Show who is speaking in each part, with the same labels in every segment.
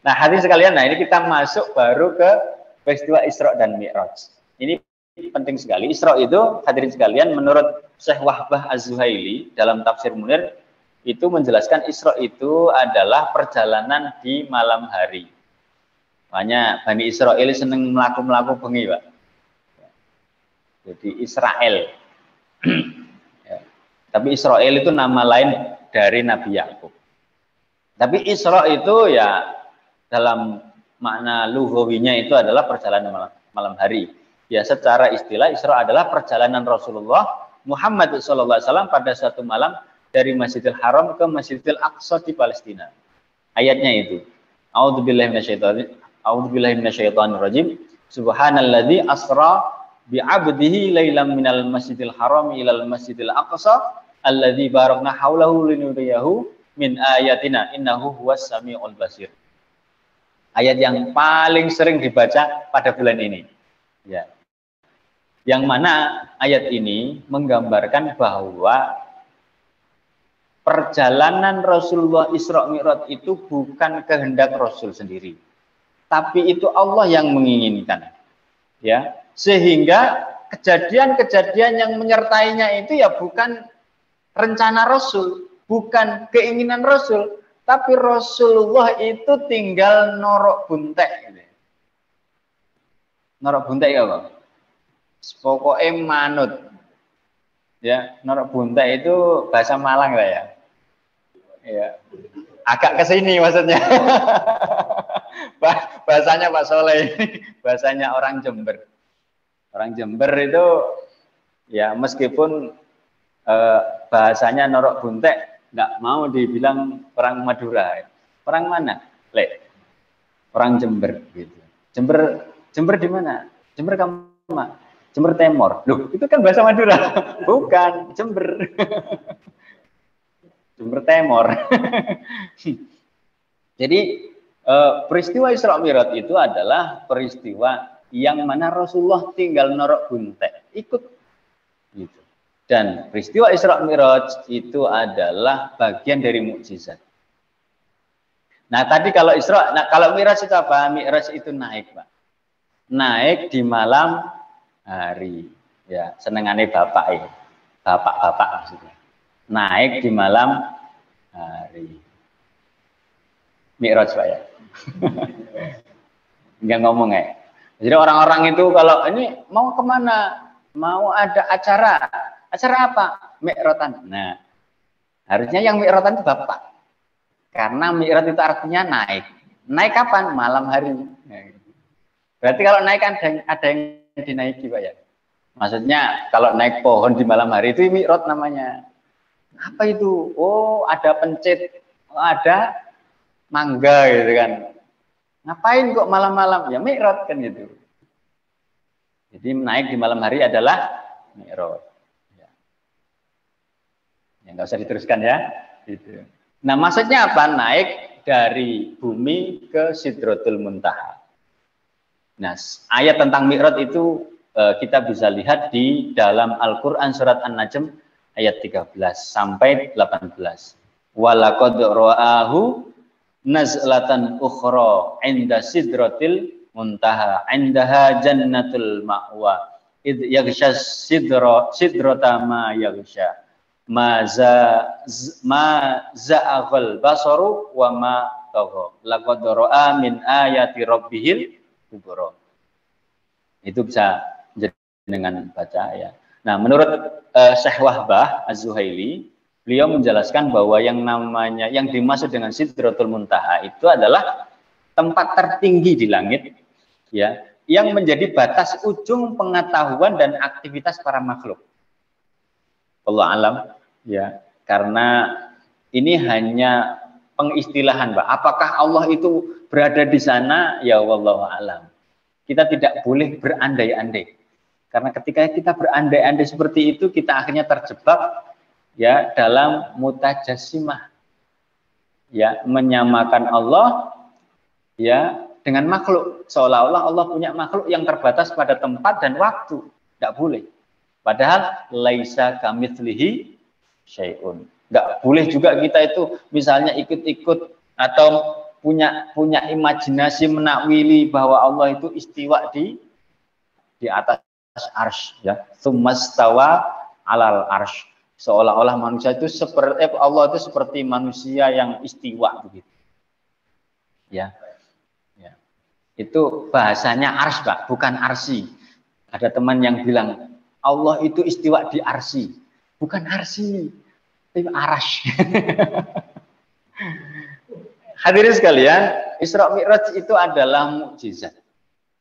Speaker 1: Nah, hadirin sekalian, nah ini kita masuk baru ke peristiwa Isra dan Mi'raj. Ini penting sekali. Isra itu, hadirin sekalian, menurut Syekh Wahbah Az-Zuhaili dalam tafsir Munir itu menjelaskan Isra itu adalah perjalanan di malam hari. Makanya Bani Israel seneng melaku-melaku bengi, Pak. Jadi Israel. Ya. Tapi Israel itu nama lain dari Nabi Yakub. Tapi Isra itu ya dalam makna lughawinya itu adalah perjalanan malam hari. Ya secara istilah Isra adalah perjalanan Rasulullah Muhammad SAW pada suatu malam dari Masjidil Haram ke Masjidil Aqsa di Palestina. Ayatnya itu. A'udzubillahi minasyaitonirrajim. Subhanalladzi asra bi'abdihi lailam minal Masjidil Haram ilal Masjidil Aqsa alladzi barakna haulahu linuriyahu min ayatina innahu huwas samiul basir. Ayat yang paling sering dibaca pada bulan ini. Ya. Yang mana ayat ini menggambarkan bahwa perjalanan Rasulullah Isra Mi'raj itu bukan kehendak Rasul sendiri. Tapi itu Allah yang menginginkan. Ya. Sehingga kejadian-kejadian yang menyertainya itu ya bukan rencana Rasul, bukan keinginan Rasul, tapi Rasulullah itu tinggal norok buntek. Norok buntek ya, Bang? Pokoknya manut. Ya, norok buntek itu bahasa Malang lah ya. Ya. Agak ke sini maksudnya. Bahasanya Pak Soleh, bahasanya orang Jember. Orang Jember itu ya meskipun bahasanya norok buntek, nggak mau dibilang orang Madura. Orang mana? Orang Jember gitu. Jember di mana? Jember kamu? Jember Timur. Loh, itu kan bahasa Madura. Bukan, Jember. Jember Timur. Jadi peristiwa Isra Mi'raj itu adalah peristiwa yang mana Rasulullah tinggal norok buntek, ikut gitu. Dan peristiwa Isra Mi'raj itu adalah bagian dari mukjizat. Nah, tadi kalau Isra, kalau Mi'raj itu apa? Mi'raj itu naik, Pak. Naik di malam hari. Ya, senengane bapak ini. Bapak-bapak maksudnya. Naik di malam hari. Mi'raj, Pak ya. Enggak ngomong ya. Jadi orang-orang itu kalau ini mau kemana? Mau ada acara. Acara apa? Mi'ratan. Nah, harusnya yang Mi'ratan itu bapak. Karena Mi'raj itu artinya naik. Naik kapan? Malam hari. Berarti kalau naik kan ada yang dinaiki, Pak ya. Maksudnya kalau naik pohon di malam hari itu Mi'raj namanya. Apa itu? Oh, ada pencit. Oh, ada mangga gitu kan. Ngapain kok malam-malam? Ya Mi'raj kan gitu. Jadi naik di malam hari adalah Mi'raj. Ya nggak usah diteruskan ya. Gitu. Nah maksudnya apa? Naik dari bumi ke Sidratul Muntaha. Nah ayat tentang Mi'raj itu kita bisa lihat di dalam Al-Quran surat An-Najm ayat 13 sampai 18. Walaqad ra'ahu nazlatan ukhra 'inda sidratil muntaha 'indaha jannatul ma'wa id yaghsha sidrata ma yaghsha ma za'aghal basaru wa ma tagha laqad ra'a min ayati rabbihil kubra. Itu bisa dengan baca ya. Nah, menurut Syekh Wahbah Az-Zuhaili, beliau menjelaskan bahwa yang dimaksud dengan Sidratul Muntaha itu adalah tempat tertinggi di langit ya, yang menjadi batas ujung pengetahuan dan aktivitas para makhluk. Allah alam ya, karena ini hanya pengistilahan, Pak. Apakah Allah itu berada di sana? Ya wallahu alam. Kita tidak boleh berandai-andai. Karena ketika kita berandai-andai seperti itu, kita akhirnya terjebak ya dalam mutajassimah, ya menyamakan Allah ya dengan makhluk, seolah-olah Allah punya makhluk yang terbatas pada tempat dan waktu. Tidak boleh. Padahal laisa kamitslihi syai'un. Nggak boleh juga kita itu misalnya ikut-ikut atau punya imajinasi menakwili bahwa Allah itu istiwa di atas arsy, ya. Tsummastawa alal arsy. Seolah-olah manusia itu seperti Allah itu seperti manusia yang istiwa begitu. Ya. Ya. Itu bahasanya arsy, Pak, bukan arsy. Ada teman yang bilang Allah itu istiwa di arsy. Bukan arsy, tapi arasy. Hadirin sekalian, Isra Mi'raj itu adalah mukjizat.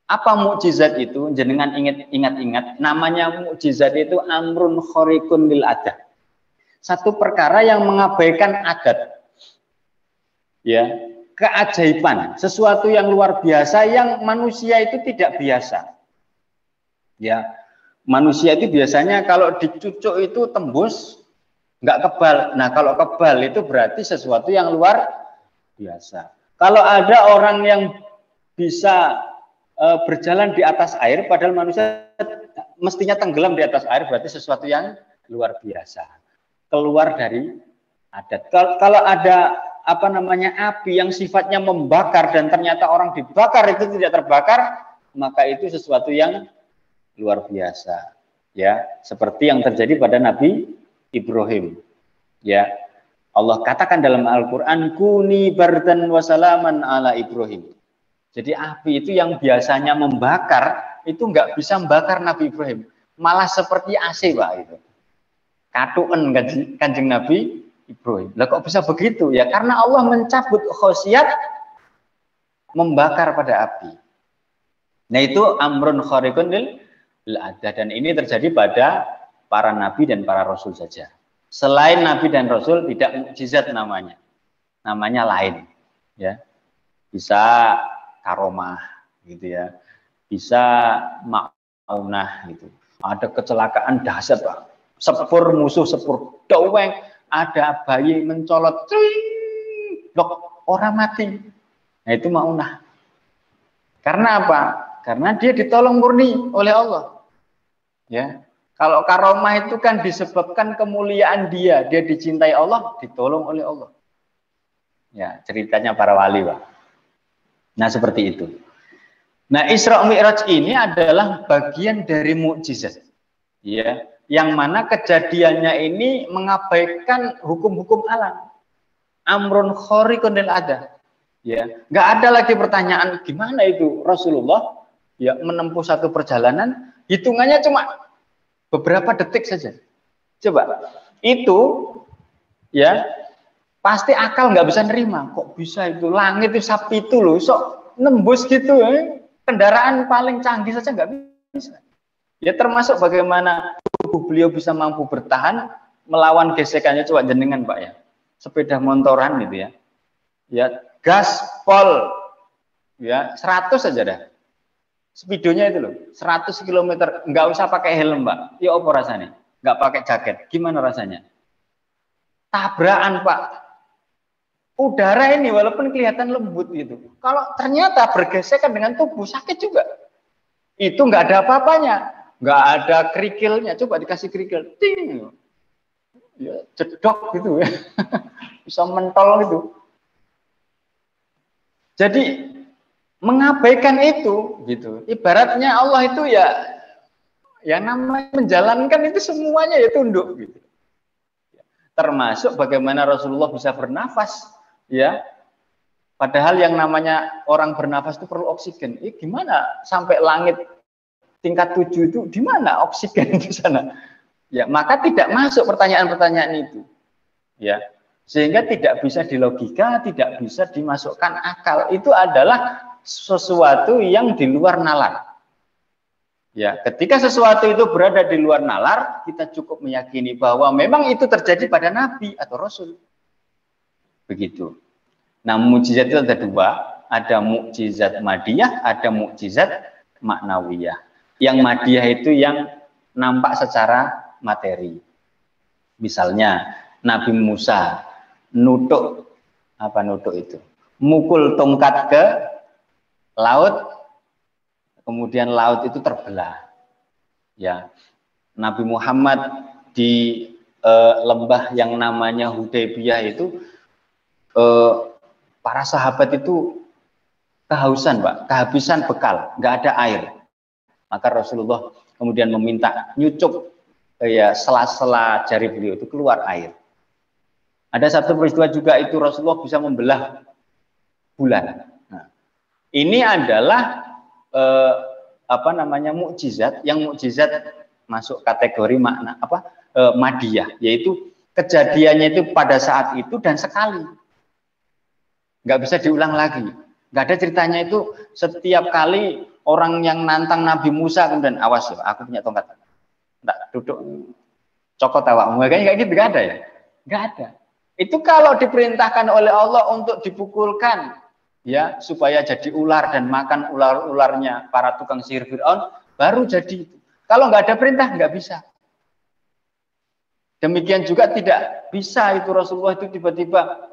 Speaker 1: Apa mukjizat itu? Jenengan ingat-ingat, namanya mukjizat itu amrun khariqun lil adat. Satu perkara yang mengabaikan adat. Ya, keajaiban, sesuatu yang luar biasa yang manusia itu tidak biasa. Ya, manusia itu biasanya kalau dicucuk itu tembus, nggak kebal. Nah, kalau kebal itu berarti sesuatu yang luar biasa. Kalau ada orang yang bisa berjalan di atas air, padahal manusia mestinya tenggelam di atas air, berarti sesuatu yang luar biasa, keluar dari adat. Kalau ada api yang sifatnya membakar dan ternyata orang dibakar itu tidak terbakar, maka itu sesuatu yang luar biasa, ya, seperti yang terjadi pada Nabi Ibrahim, ya. Allah katakan dalam Al-Quran, kuni bardan wa salaman ala Ibrahim. Jadi api itu yang biasanya membakar, itu nggak bisa membakar Nabi Ibrahim. Malah seperti AC, Pak. Itu. Katuan kanjeng Nabi Ibrahim. Lah kok bisa begitu? Ya karena Allah mencabut khosiat membakar pada api. Nah itu amrun khariqun lil adat. Dan ini terjadi pada para nabi dan para rasul saja. Selain nabi dan rasul tidak mukjizat namanya lain, ya. Bisa karomah gitu ya, bisa maunah gitu. Ada kecelakaan dahsyat, Pak, sepur musuh sepur daweng, ada bayi mencolot, blok orang mati. Nah itu maunah. Karena apa? Karena dia ditolong murni oleh Allah, ya. Kalau karomah itu kan disebabkan kemuliaan dia dicintai Allah, ditolong oleh Allah. Ya, ceritanya para wali, Pak. Nah, seperti itu. Nah, Isra Mi'raj ini adalah bagian dari mukjizat. Ya, yang mana kejadiannya ini mengabaikan hukum-hukum alam. Amrun khariqun lil adat. Ya, enggak ada lagi pertanyaan gimana itu Rasulullah ya menempuh satu perjalanan, hitungannya cuma beberapa detik saja. Coba, itu ya pasti akal nggak bisa nerima. Kok bisa itu langit itu sapi itu loh, sok nembus gitu ya. Kendaraan paling canggih saja nggak bisa. Ya termasuk bagaimana tubuh beliau bisa mampu bertahan melawan gesekannya. Coba jenengan, Pak, ya. Sepeda motoran gitu ya. Ya gas pol ya 100 saja dah. Speedonya itu loh, 100 km, nggak usah pakai helm, Mbak. Ya apa rasanya? Nggak pakai jaket, gimana rasanya? Tabrakan, Pak. Udara ini walaupun kelihatan lembut gitu, kalau ternyata bergesekan dengan tubuh sakit juga. Itu nggak ada apa-apanya, nggak ada kerikilnya. Coba dikasih kerikil, ting, ya jedok gitu ya, bisa mentol gitu. Jadi mengabaikan itu gitu. Ibaratnya Allah itu ya namanya menjalankan itu semuanya ya tunduk gitu. Termasuk bagaimana Rasulullah bisa bernafas ya. Padahal yang namanya orang bernafas itu perlu oksigen. Gimana sampai langit tingkat 7 itu di mana oksigen di sana? Ya, maka tidak masuk pertanyaan-pertanyaan itu. Ya. Sehingga tidak bisa dilogika, tidak bisa dimasukkan akal. Itu adalah sesuatu yang di luar nalar. Ya, ketika sesuatu itu berada di luar nalar, kita cukup meyakini bahwa memang itu terjadi pada nabi atau rasul. Begitu. Nah, mukjizat itu ada dua, ada mukjizat madiyah, ada mukjizat maknawiyah. Yang madiyah itu yang nampak secara materi. Misalnya Nabi Musa nutuk itu? Mukul tongkat ke laut, kemudian laut itu terbelah. Ya, Nabi Muhammad di lembah yang namanya Hudaybiyah itu para sahabat itu kehausan, Pak, kehabisan bekal, nggak ada air. Maka Rasulullah kemudian meminta nyucuk ya sela-sela jari beliau itu keluar air. Ada satu peristiwa juga itu Rasulullah bisa membelah bulan. Nah, ini adalah mukjizat, yang mukjizat masuk kategori makna madiyah, yaitu kejadiannya itu pada saat itu dan sekali, nggak bisa diulang lagi. Nggak ada ceritanya itu setiap kali orang yang nantang Nabi Musa kemudian awas ya, aku punya tongkat, nggak duduk cokot awakmu, kayak gitu, nggak ada ya, nggak ada. Itu kalau diperintahkan oleh Allah untuk dipukulkan, ya supaya jadi ular dan makan ular-ularnya para tukang sihir Fir'aun, baru jadi itu. Kalau nggak ada perintah nggak bisa. Demikian juga tidak bisa itu Rasulullah itu tiba-tiba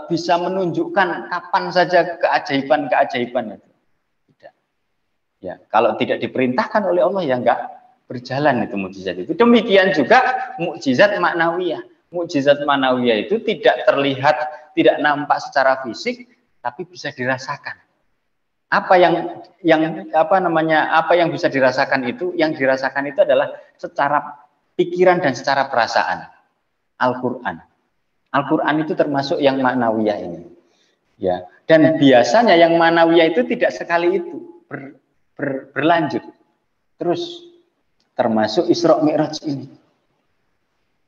Speaker 1: bisa menunjukkan kapan saja keajaiban-keajaiban itu. Tidak. Ya, kalau tidak diperintahkan oleh Allah ya nggak berjalan itu mukjizat itu. Demikian juga mukjizat maknawiyah. Mukjizat maknawiyah itu tidak terlihat, tidak nampak secara fisik, tapi bisa dirasakan. Apa yang bisa dirasakan itu? Yang dirasakan itu adalah secara pikiran dan secara perasaan. Al-Qur'an. Al-Qur'an itu termasuk yang maknawiyah ini. Ya, dan biasanya yang maknawiyah itu tidak sekali itu berlanjut. Terus termasuk Isra Mi'raj ini.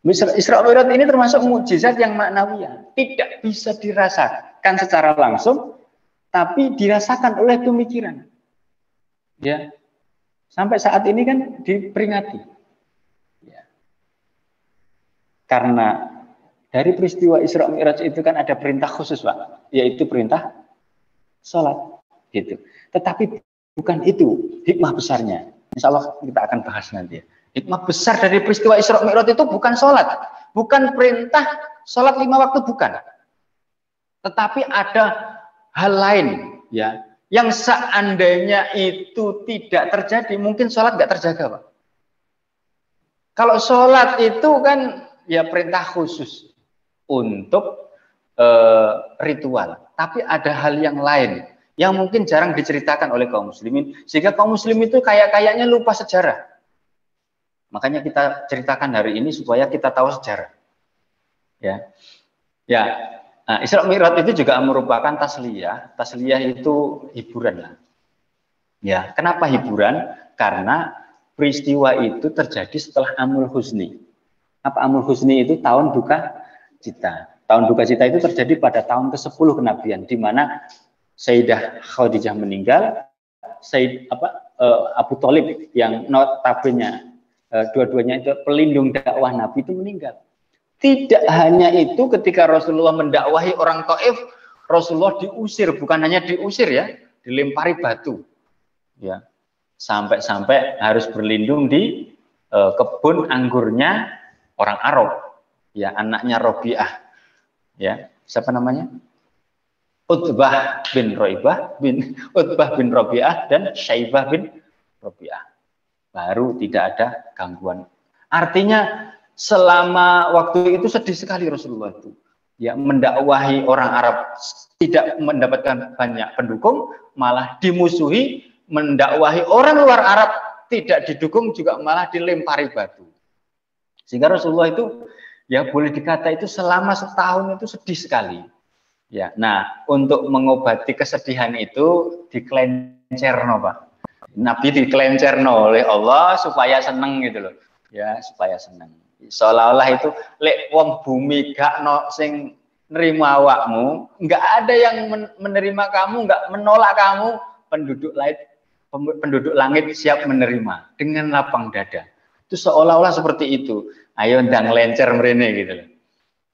Speaker 1: Isra Mi'raj ini termasuk mukjizat yang maknawiyah, tidak bisa dirasakan secara langsung, tapi dirasakan oleh pemikiran. Ya, sampai saat ini kan diperingati. Ya. Karena dari peristiwa Isra Mi'raj itu kan ada perintah khusus, Pak, yaitu perintah sholat, gitu. Tetapi bukan itu hikmah besarnya. Insya Allah kita akan bahas nanti ya. Hikmah besar dari peristiwa Isra Mi'raj itu bukan sholat, bukan perintah sholat 5 waktu, bukan. Tetapi ada hal lain, ya, yang seandainya itu tidak terjadi, mungkin sholat nggak terjaga, Pak. Kalau sholat itu kan ya perintah khusus untuk ritual, tapi ada hal yang lain yang mungkin jarang diceritakan oleh kaum muslimin, sehingga kaum muslim itu kayaknya lupa sejarah. Makanya kita ceritakan hari ini supaya kita tahu sejarah. Ya, ya. Nah, Isra Mi'raj itu juga merupakan tasliyah. Tasliyah itu hiburan lah. Ya, kenapa hiburan? Karena peristiwa itu terjadi setelah Amul Husni. Apa Amul Husni itu? Tahun duka cita. Tahun duka cita itu terjadi pada tahun ke-10 kenabian, di mana Sayyidah Khadijah meninggal, Abu Thalib yang notabene dua-duanya itu pelindung dakwah Nabi itu meninggal. Tidak hanya itu, ketika Rasulullah mendakwahi orang Taif, Rasulullah diusir, bukan hanya diusir ya, dilempari batu. Ya. Sampai-sampai harus berlindung di kebun anggurnya orang Arab. Ya, anaknya Rabi'ah. Ya, siapa namanya? Utbah bin Rabi'ah dan Syaibah bin Rabi'ah. Baru tidak ada gangguan. Artinya selama waktu itu sedih sekali Rasulullah itu. Ya, mendakwahi orang Arab tidak mendapatkan banyak pendukung, malah dimusuhi. Mendakwahi orang luar Arab tidak didukung, juga malah dilempari batu. Sehingga Rasulullah itu ya boleh dikata itu selama setahun itu sedih sekali. Ya, nah untuk mengobati kesedihan itu diklencerno, Pak. Nabi diklencerno oleh Allah supaya seneng gitu loh. Ya, supaya seneng. Seolah-olah itu lek wong bumi gak no sing nerima awakmu, nggak ada yang menerima kamu, nggak menolak kamu, penduduk langit siap menerima dengan lapang dada. Itu seolah-olah seperti itu. Ayo ndang lencer mrene gitu loh.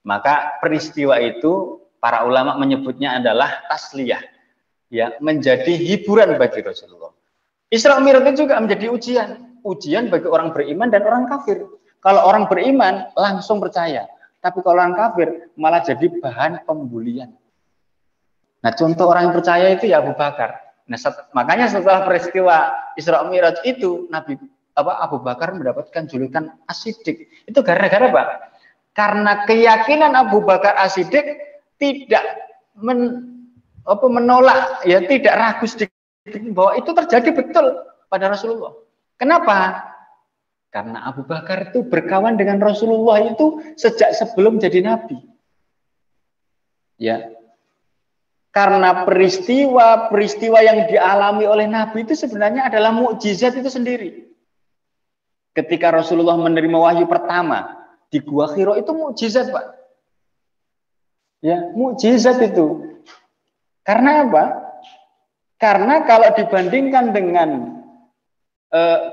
Speaker 1: Maka peristiwa itu para ulama menyebutnya adalah tasliyah, ya, menjadi hiburan bagi Rasulullah. Isra Mi'raj itu juga menjadi ujian bagi orang beriman dan orang kafir. Kalau orang beriman langsung percaya, tapi kalau orang kafir malah jadi bahan pembulian. Nah, contoh orang yang percaya itu ya Abu Bakar. Nah, makanya setelah peristiwa Isra Mi'raj itu Abu Bakar mendapatkan julukan As-Siddiq. Itu gara-gara Pak, karena keyakinan Abu Bakar As-Siddiq tidak menolak, ya tidak ragu sedikit bahwa itu terjadi betul pada Rasulullah. Kenapa? Karena Abu Bakar itu berkawan dengan Rasulullah itu sejak sebelum jadi nabi. Ya. Karena peristiwa yang dialami oleh nabi itu sebenarnya adalah mukjizat itu sendiri. Ketika Rasulullah menerima wahyu pertama di Gua Hira itu mukjizat, Pak. Ya, mukjizat itu. Karena apa? Karena kalau dibandingkan dengan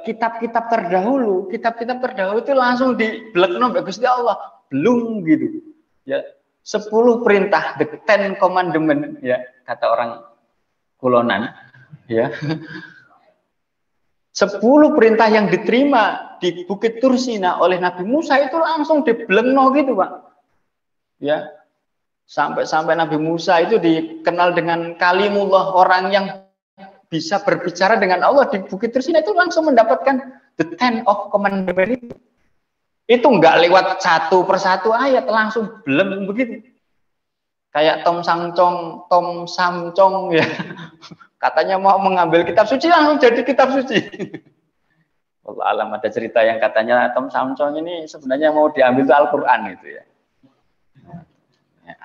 Speaker 1: kitab-kitab terdahulu itu langsung diblekno mbek Gusti Allah, belum gitu. Ya, 10 perintah, the 10 commandment, ya, kata orang kulonan, ya. 10 perintah yang diterima di Bukit Tursina oleh Nabi Musa itu langsung diblekno gitu, Pak. Ya. Sampai Nabi Musa itu dikenal dengan kalimullah, orang yang bisa berbicara dengan Allah di Bukit Tursina itu langsung mendapatkan the 10 of commandment itu. Itu enggak lewat satu persatu ayat, langsung belum begitu. Kayak Tom Samcong ya. Katanya mau mengambil kitab suci langsung jadi kitab suci. Allah alam, ada cerita yang katanya Tom Samcong ini sebenarnya mau diambil itu Al-Qur'an itu ya.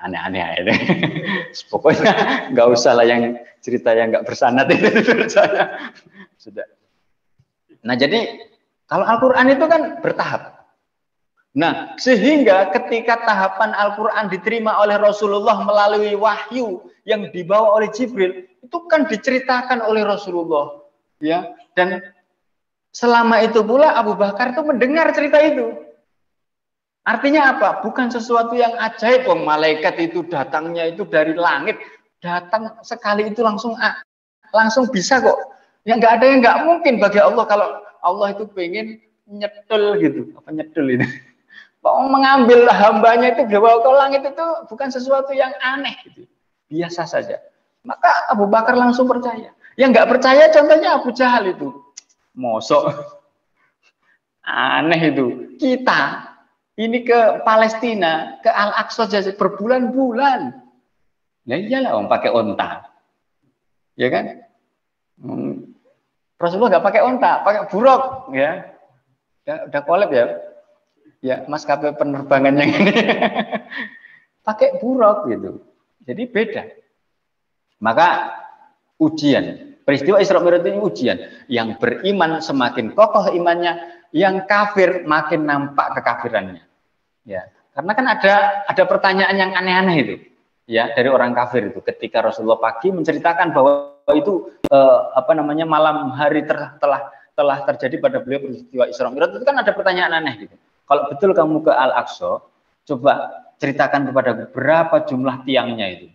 Speaker 1: Aneh-aneh aja. Pokoknya nggak usah lah yang cerita yang nggak bersanad itu percaya. Sudah. Nah, jadi kalau Al-Qur'an itu kan bertahap. Nah, sehingga ketika tahapan Al-Qur'an diterima oleh Rasulullah melalui wahyu yang dibawa oleh Jibril, itu kan diceritakan oleh Rasulullah, ya. Dan selama itu pula Abu Bakar itu mendengar cerita itu. Artinya apa? Bukan sesuatu yang ajaib. Malaikat itu datangnya itu dari langit, datang sekali itu langsung bisa kok. Ya nggak ada yang nggak mungkin bagi Allah kalau Allah itu pengen nyedul gitu. Apa nyedul ini? Mengambil hambanya itu dibawa ke langit itu bukan sesuatu yang aneh gitu. Biasa saja. Maka Abu Bakar langsung percaya. Yang nggak percaya contohnya Abu Jahal itu. Mosok. Aneh itu. Kita ini ke Palestina, ke Al-Aqsa saja berbulan-bulan. Ya iyalah om pakai onta. Ya kan? Rasulullah nggak pakai onta, pakai buruk ya. Udah kolab ya. Ya, maskapai penerbangan yang ini pakai buruk gitu. Jadi beda. Maka ujian, peristiwa Isra Mi'raj ini ujian. Yang beriman semakin kokoh imannya, yang kafir makin nampak kekafirannya. Ya, karena kan ada pertanyaan yang aneh-aneh itu, ya, dari orang kafir itu. Ketika Rasulullah pagi menceritakan bahwa itu malam hari telah terjadi pada beliau peristiwa Isra Mi'raj, itu kan ada pertanyaan aneh gitu. Kalau betul kamu ke Al-Aqsa, coba ceritakan kepada berapa jumlah tiangnya itu.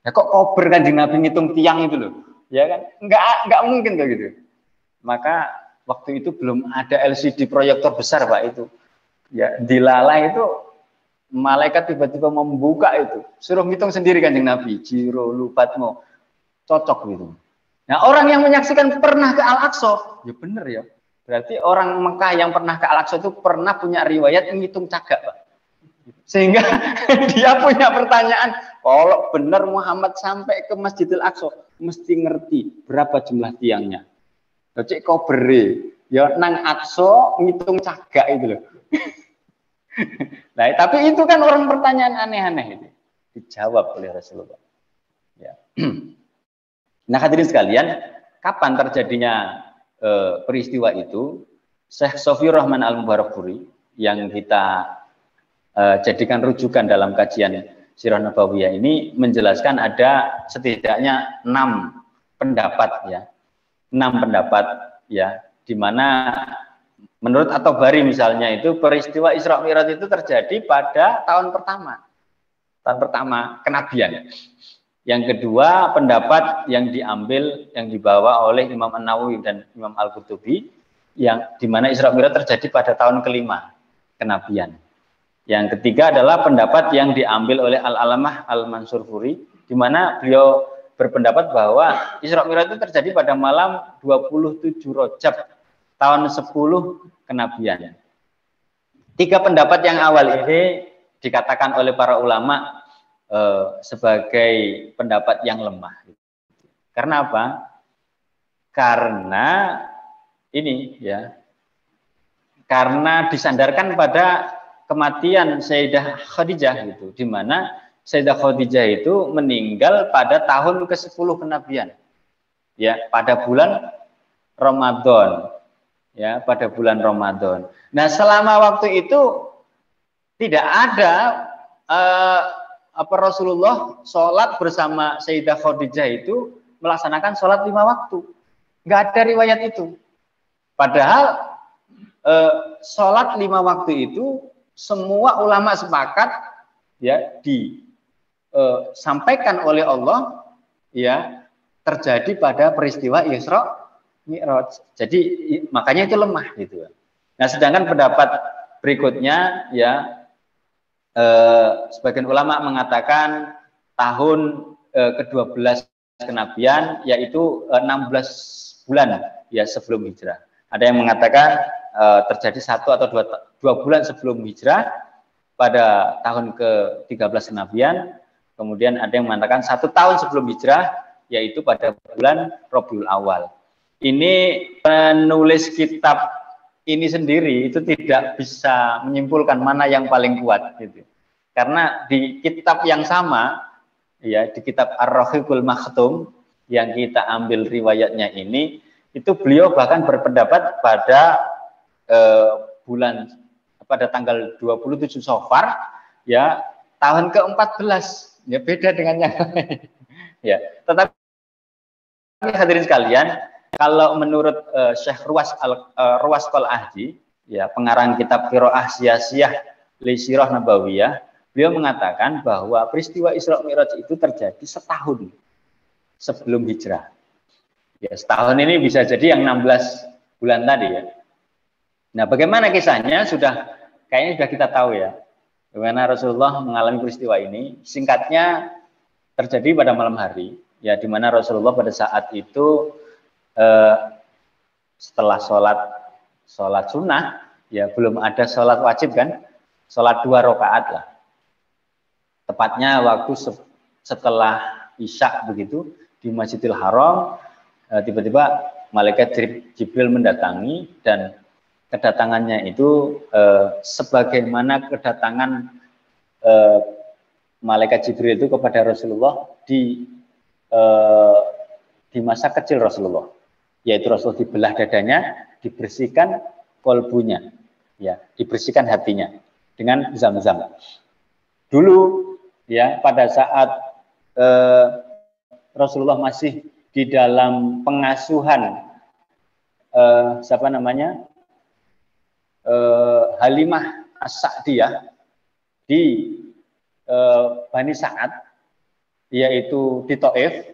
Speaker 1: Ya kok kober kan Nabi ngitung tiang itu loh, ya kan? Enggak mungkin kayak gitu. Maka waktu itu belum ada LCD proyektor besar, Pak, itu. Ya, dilalai itu malaikat tiba-tiba membuka itu, suruh ngitung sendiri Kanjeng Nabi, jiro lupatmu, cocok gitu. Nah, orang yang menyaksikan pernah ke Al-Aqsa, ya bener ya. Berarti orang Mekah yang pernah ke Al-Aqsa itu pernah punya riwayat ngitung cagak, Pak. Sehingga dia punya pertanyaan, kalau benar Muhammad sampai ke Masjidil Aqsa, mesti ngerti berapa jumlah tiangnya. Cek kau beri, ya nang Aqsa ngitung cagak itu loh. Nah, tapi itu kan orang pertanyaan aneh-aneh itu dijawab oleh Rasulullah. Ya. Nah, hadirin sekalian, kapan terjadinya peristiwa itu? Syekh Sofiur Rahman Al-Mubarakfuri yang kita jadikan rujukan dalam kajian Sirah Nabawiyah ini menjelaskan ada setidaknya 6 pendapat ya. 6 pendapat ya, di mana menurut At-Tabari misalnya itu peristiwa Isra Mi'raj itu terjadi pada tahun pertama kenabian. Yang kedua, pendapat yang dibawa oleh Imam An-Nawawi dan Imam Al-Qurtubi, yang di mana Isra Mi'raj terjadi pada tahun kelima kenabian. Yang ketiga adalah pendapat yang diambil oleh Al-Alamah Al-Mansurfuri, di mana beliau berpendapat bahwa Isra Mi'raj itu terjadi pada malam 27 Rajab tahun 10 kenabian. 3 pendapat yang awal ini dikatakan oleh para ulama sebagai pendapat yang lemah. Karena apa? Karena ini ya, karena disandarkan pada kematian Sayyidah Khadijah gitu, di mana Sayyidah Khadijah itu meninggal pada tahun ke-10 kenabian. Ya, pada bulan Ramadan. Ya, pada bulan Ramadan. Nah, selama waktu itu tidak ada Rasulullah sholat bersama Sayyidah Khadijah itu melaksanakan sholat 5 waktu. Nggak ada riwayat itu. Padahal sholat 5 waktu itu semua ulama sepakat ya disampaikan oleh Allah ya terjadi pada peristiwa Isra Mi'raj. Jadi makanya itu lemah gitu. Nah, sedangkan pendapat berikutnya ya sebagian ulama mengatakan tahun ke-12 kenabian, yaitu 16 bulan ya sebelum hijrah. Ada yang mengatakan terjadi 1 atau 2 bulan sebelum hijrah pada tahun ke-13 kenabian. Kemudian ada yang mengatakan 1 tahun sebelum hijrah, yaitu pada bulan Rabiul Awal. Ini penulis kitab ini sendiri itu tidak bisa menyimpulkan mana yang paling kuat gitu. Karena di kitab yang sama ya, di kitab Ar-Rahiqul Makhtum yang kita ambil riwayatnya ini, itu beliau bahkan berpendapat pada pada tanggal 27 Safar ya tahun ke-14 ya, beda dengan yang lain. Ya, tetapi hadirin sekalian, kalau menurut Syekh Ruwas Al-Ahdi ya, pengarang kitab Qiraah Siyasiyah li Sirah Nabawiyah, beliau mengatakan bahwa peristiwa Isra Mi'raj itu terjadi setahun sebelum hijrah. Ya, setahun ini bisa jadi yang 16 bulan tadi ya. Nah, bagaimana kisahnya kayaknya sudah kita tahu ya. Bagaimana Rasulullah mengalami peristiwa ini? Singkatnya terjadi pada malam hari ya, di mana Rasulullah pada saat itu setelah sholat sunnah ya, belum ada sholat wajib kan, sholat 2 rakaat lah. Tepatnya waktu setelah Isya begitu di Masjidil Haram, tiba-tiba malaikat Jibril mendatangi, dan kedatangannya itu sebagaimana kedatangan malaikat Jibril itu kepada Rasulullah di masa kecil Rasulullah, yaitu Rasulullah dibelah dadanya, dibersihkan kolbunya, ya, dibersihkan hatinya dengan zam-zam. Dulu ya, pada saat Rasulullah masih di dalam pengasuhan siapa namanya Halimah As-Sa'diyah di Bani Sa'ad, yaitu di Taif,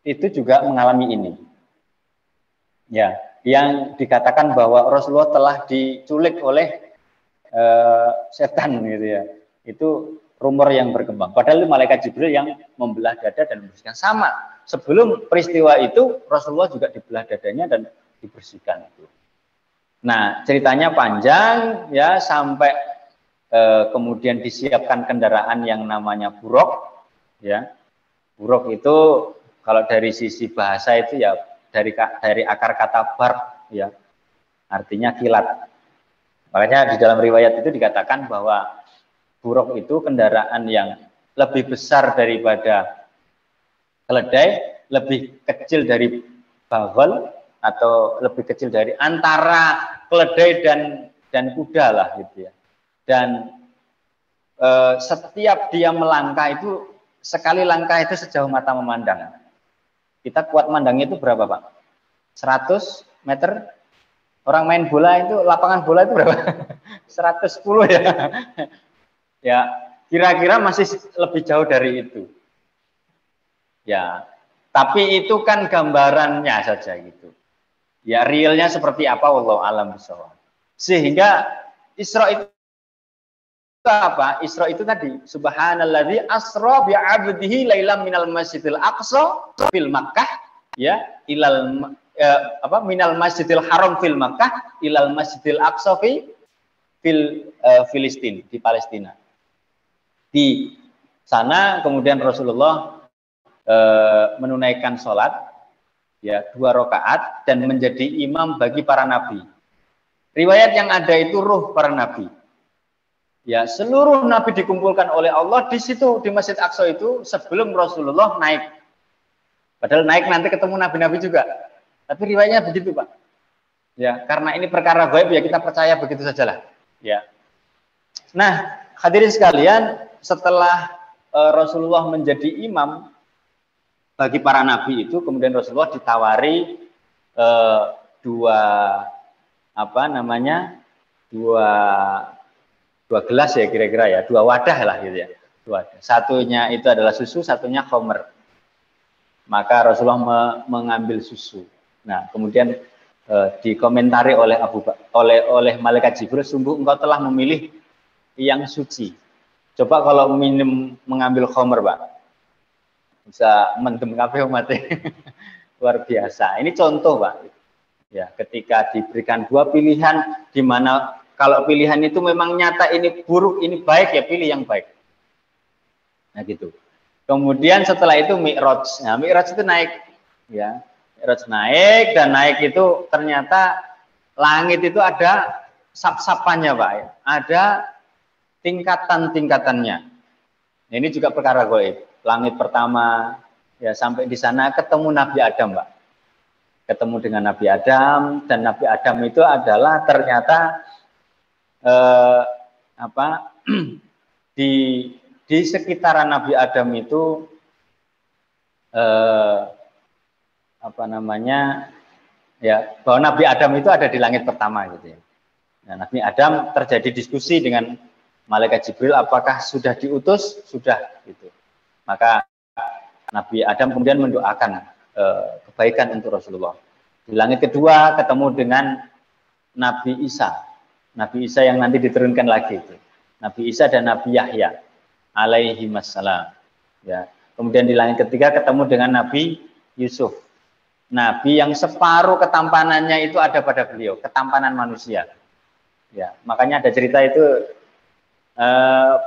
Speaker 1: itu juga mengalami ini. Ya, yang dikatakan bahwa Rasulullah telah diculik oleh setan gitu ya. Itu rumor yang berkembang. Padahal malaikat Jibril yang membelah dada dan membersihkan. Sama, sebelum peristiwa itu Rasulullah juga dibelah dadanya dan dibersihkan itu. Nah, ceritanya panjang ya, sampai kemudian disiapkan kendaraan yang namanya buruk ya. Buruk itu kalau dari sisi bahasa itu ya dari akar kata barq ya, artinya kilat. Makanya di dalam riwayat itu dikatakan bahwa buruk itu kendaraan yang lebih besar daripada keledai, lebih kecil dari baghal, atau lebih kecil dari antara keledai dan kuda lah gitu ya. Dan setiap dia melangkah itu, sekali langkah itu sejauh mata memandang. Kita kuat mandangnya itu berapa Pak? 100 meter? Orang main bola itu, lapangan bola itu berapa? 110 ya. Ya, kira-kira masih lebih jauh dari itu. Ya, tapi itu kan gambarannya saja gitu. Ya, realnya seperti apa, wallahu a'lam bishawab. Sehingga Isra itu apa? Isra itu tadi, subhanalladzi asra bi 'abdihi lailam minal masjidil aqsa fil Makkah ya ilal minal masjidil haram fil Makkah ilal masjidil aqsa fil Filistin, di Palestina. sana, kemudian Rasulullah menunaikan sholat ya 2 rakaat dan menjadi imam bagi para nabi. Riwayat yang ada itu ruh para nabi. Ya, seluruh nabi dikumpulkan oleh Allah di situ di Masjid Aqsa itu sebelum Rasulullah naik. Padahal naik nanti ketemu nabi-nabi juga. Tapi riwayatnya begitu, Pak. Ya, karena ini perkara gaib ya kita percaya begitu sajalah. Ya. Nah, hadirin sekalian, setelah Rasulullah menjadi imam bagi para nabi itu, kemudian Rasulullah ditawari dua gelas ya kira-kira ya, 2 wadah lah gitu ya. 2 wadah. Satunya itu adalah susu, satunya khamr. Maka Rasulullah mengambil susu. Nah, kemudian dikomentari oleh oleh malaikat Jibril, sungguh engkau telah memilih yang suci. Coba kalau mengambil khamr, Pak. Bisa mendem kabeh umat. Luar biasa. Ini contoh, Pak. Ya, ketika diberikan 2 pilihan di mana kalau pilihan itu memang nyata ini buruk, ini baik, ya pilih yang baik. Nah, gitu. Kemudian setelah itu Mi'raj. Nah, Mi'raj itu naik, ya. Mi'raj naik dan naik itu ternyata langit itu ada sap-sapannya, Pak. Ada tingkatan-tingkatannya. Nah, ini juga perkara gaib. Langit pertama, ya sampai di sana ketemu Nabi Adam, Pak. Ketemu dengan Nabi Adam, dan Nabi Adam itu adalah ternyata di sekitaran Nabi Adam itu ya bahwa Nabi Adam itu ada di langit pertama gitu ya. Nah, Nabi Adam terjadi diskusi dengan malaikat Jibril, apakah sudah diutus? Sudah gitu. Maka Nabi Adam kemudian mendoakan kebaikan untuk Rasulullah. Di langit kedua ketemu dengan Nabi Isa. Nabi Isa yang nanti diturunkan lagi itu. Nabi Isa dan Nabi Yahya alaihi wassalam. Ya. Kemudian di langit ketiga ketemu dengan Nabi Yusuf. Nabi yang separuh ketampanannya itu ada pada beliau, ketampanan manusia. Ya, makanya ada cerita itu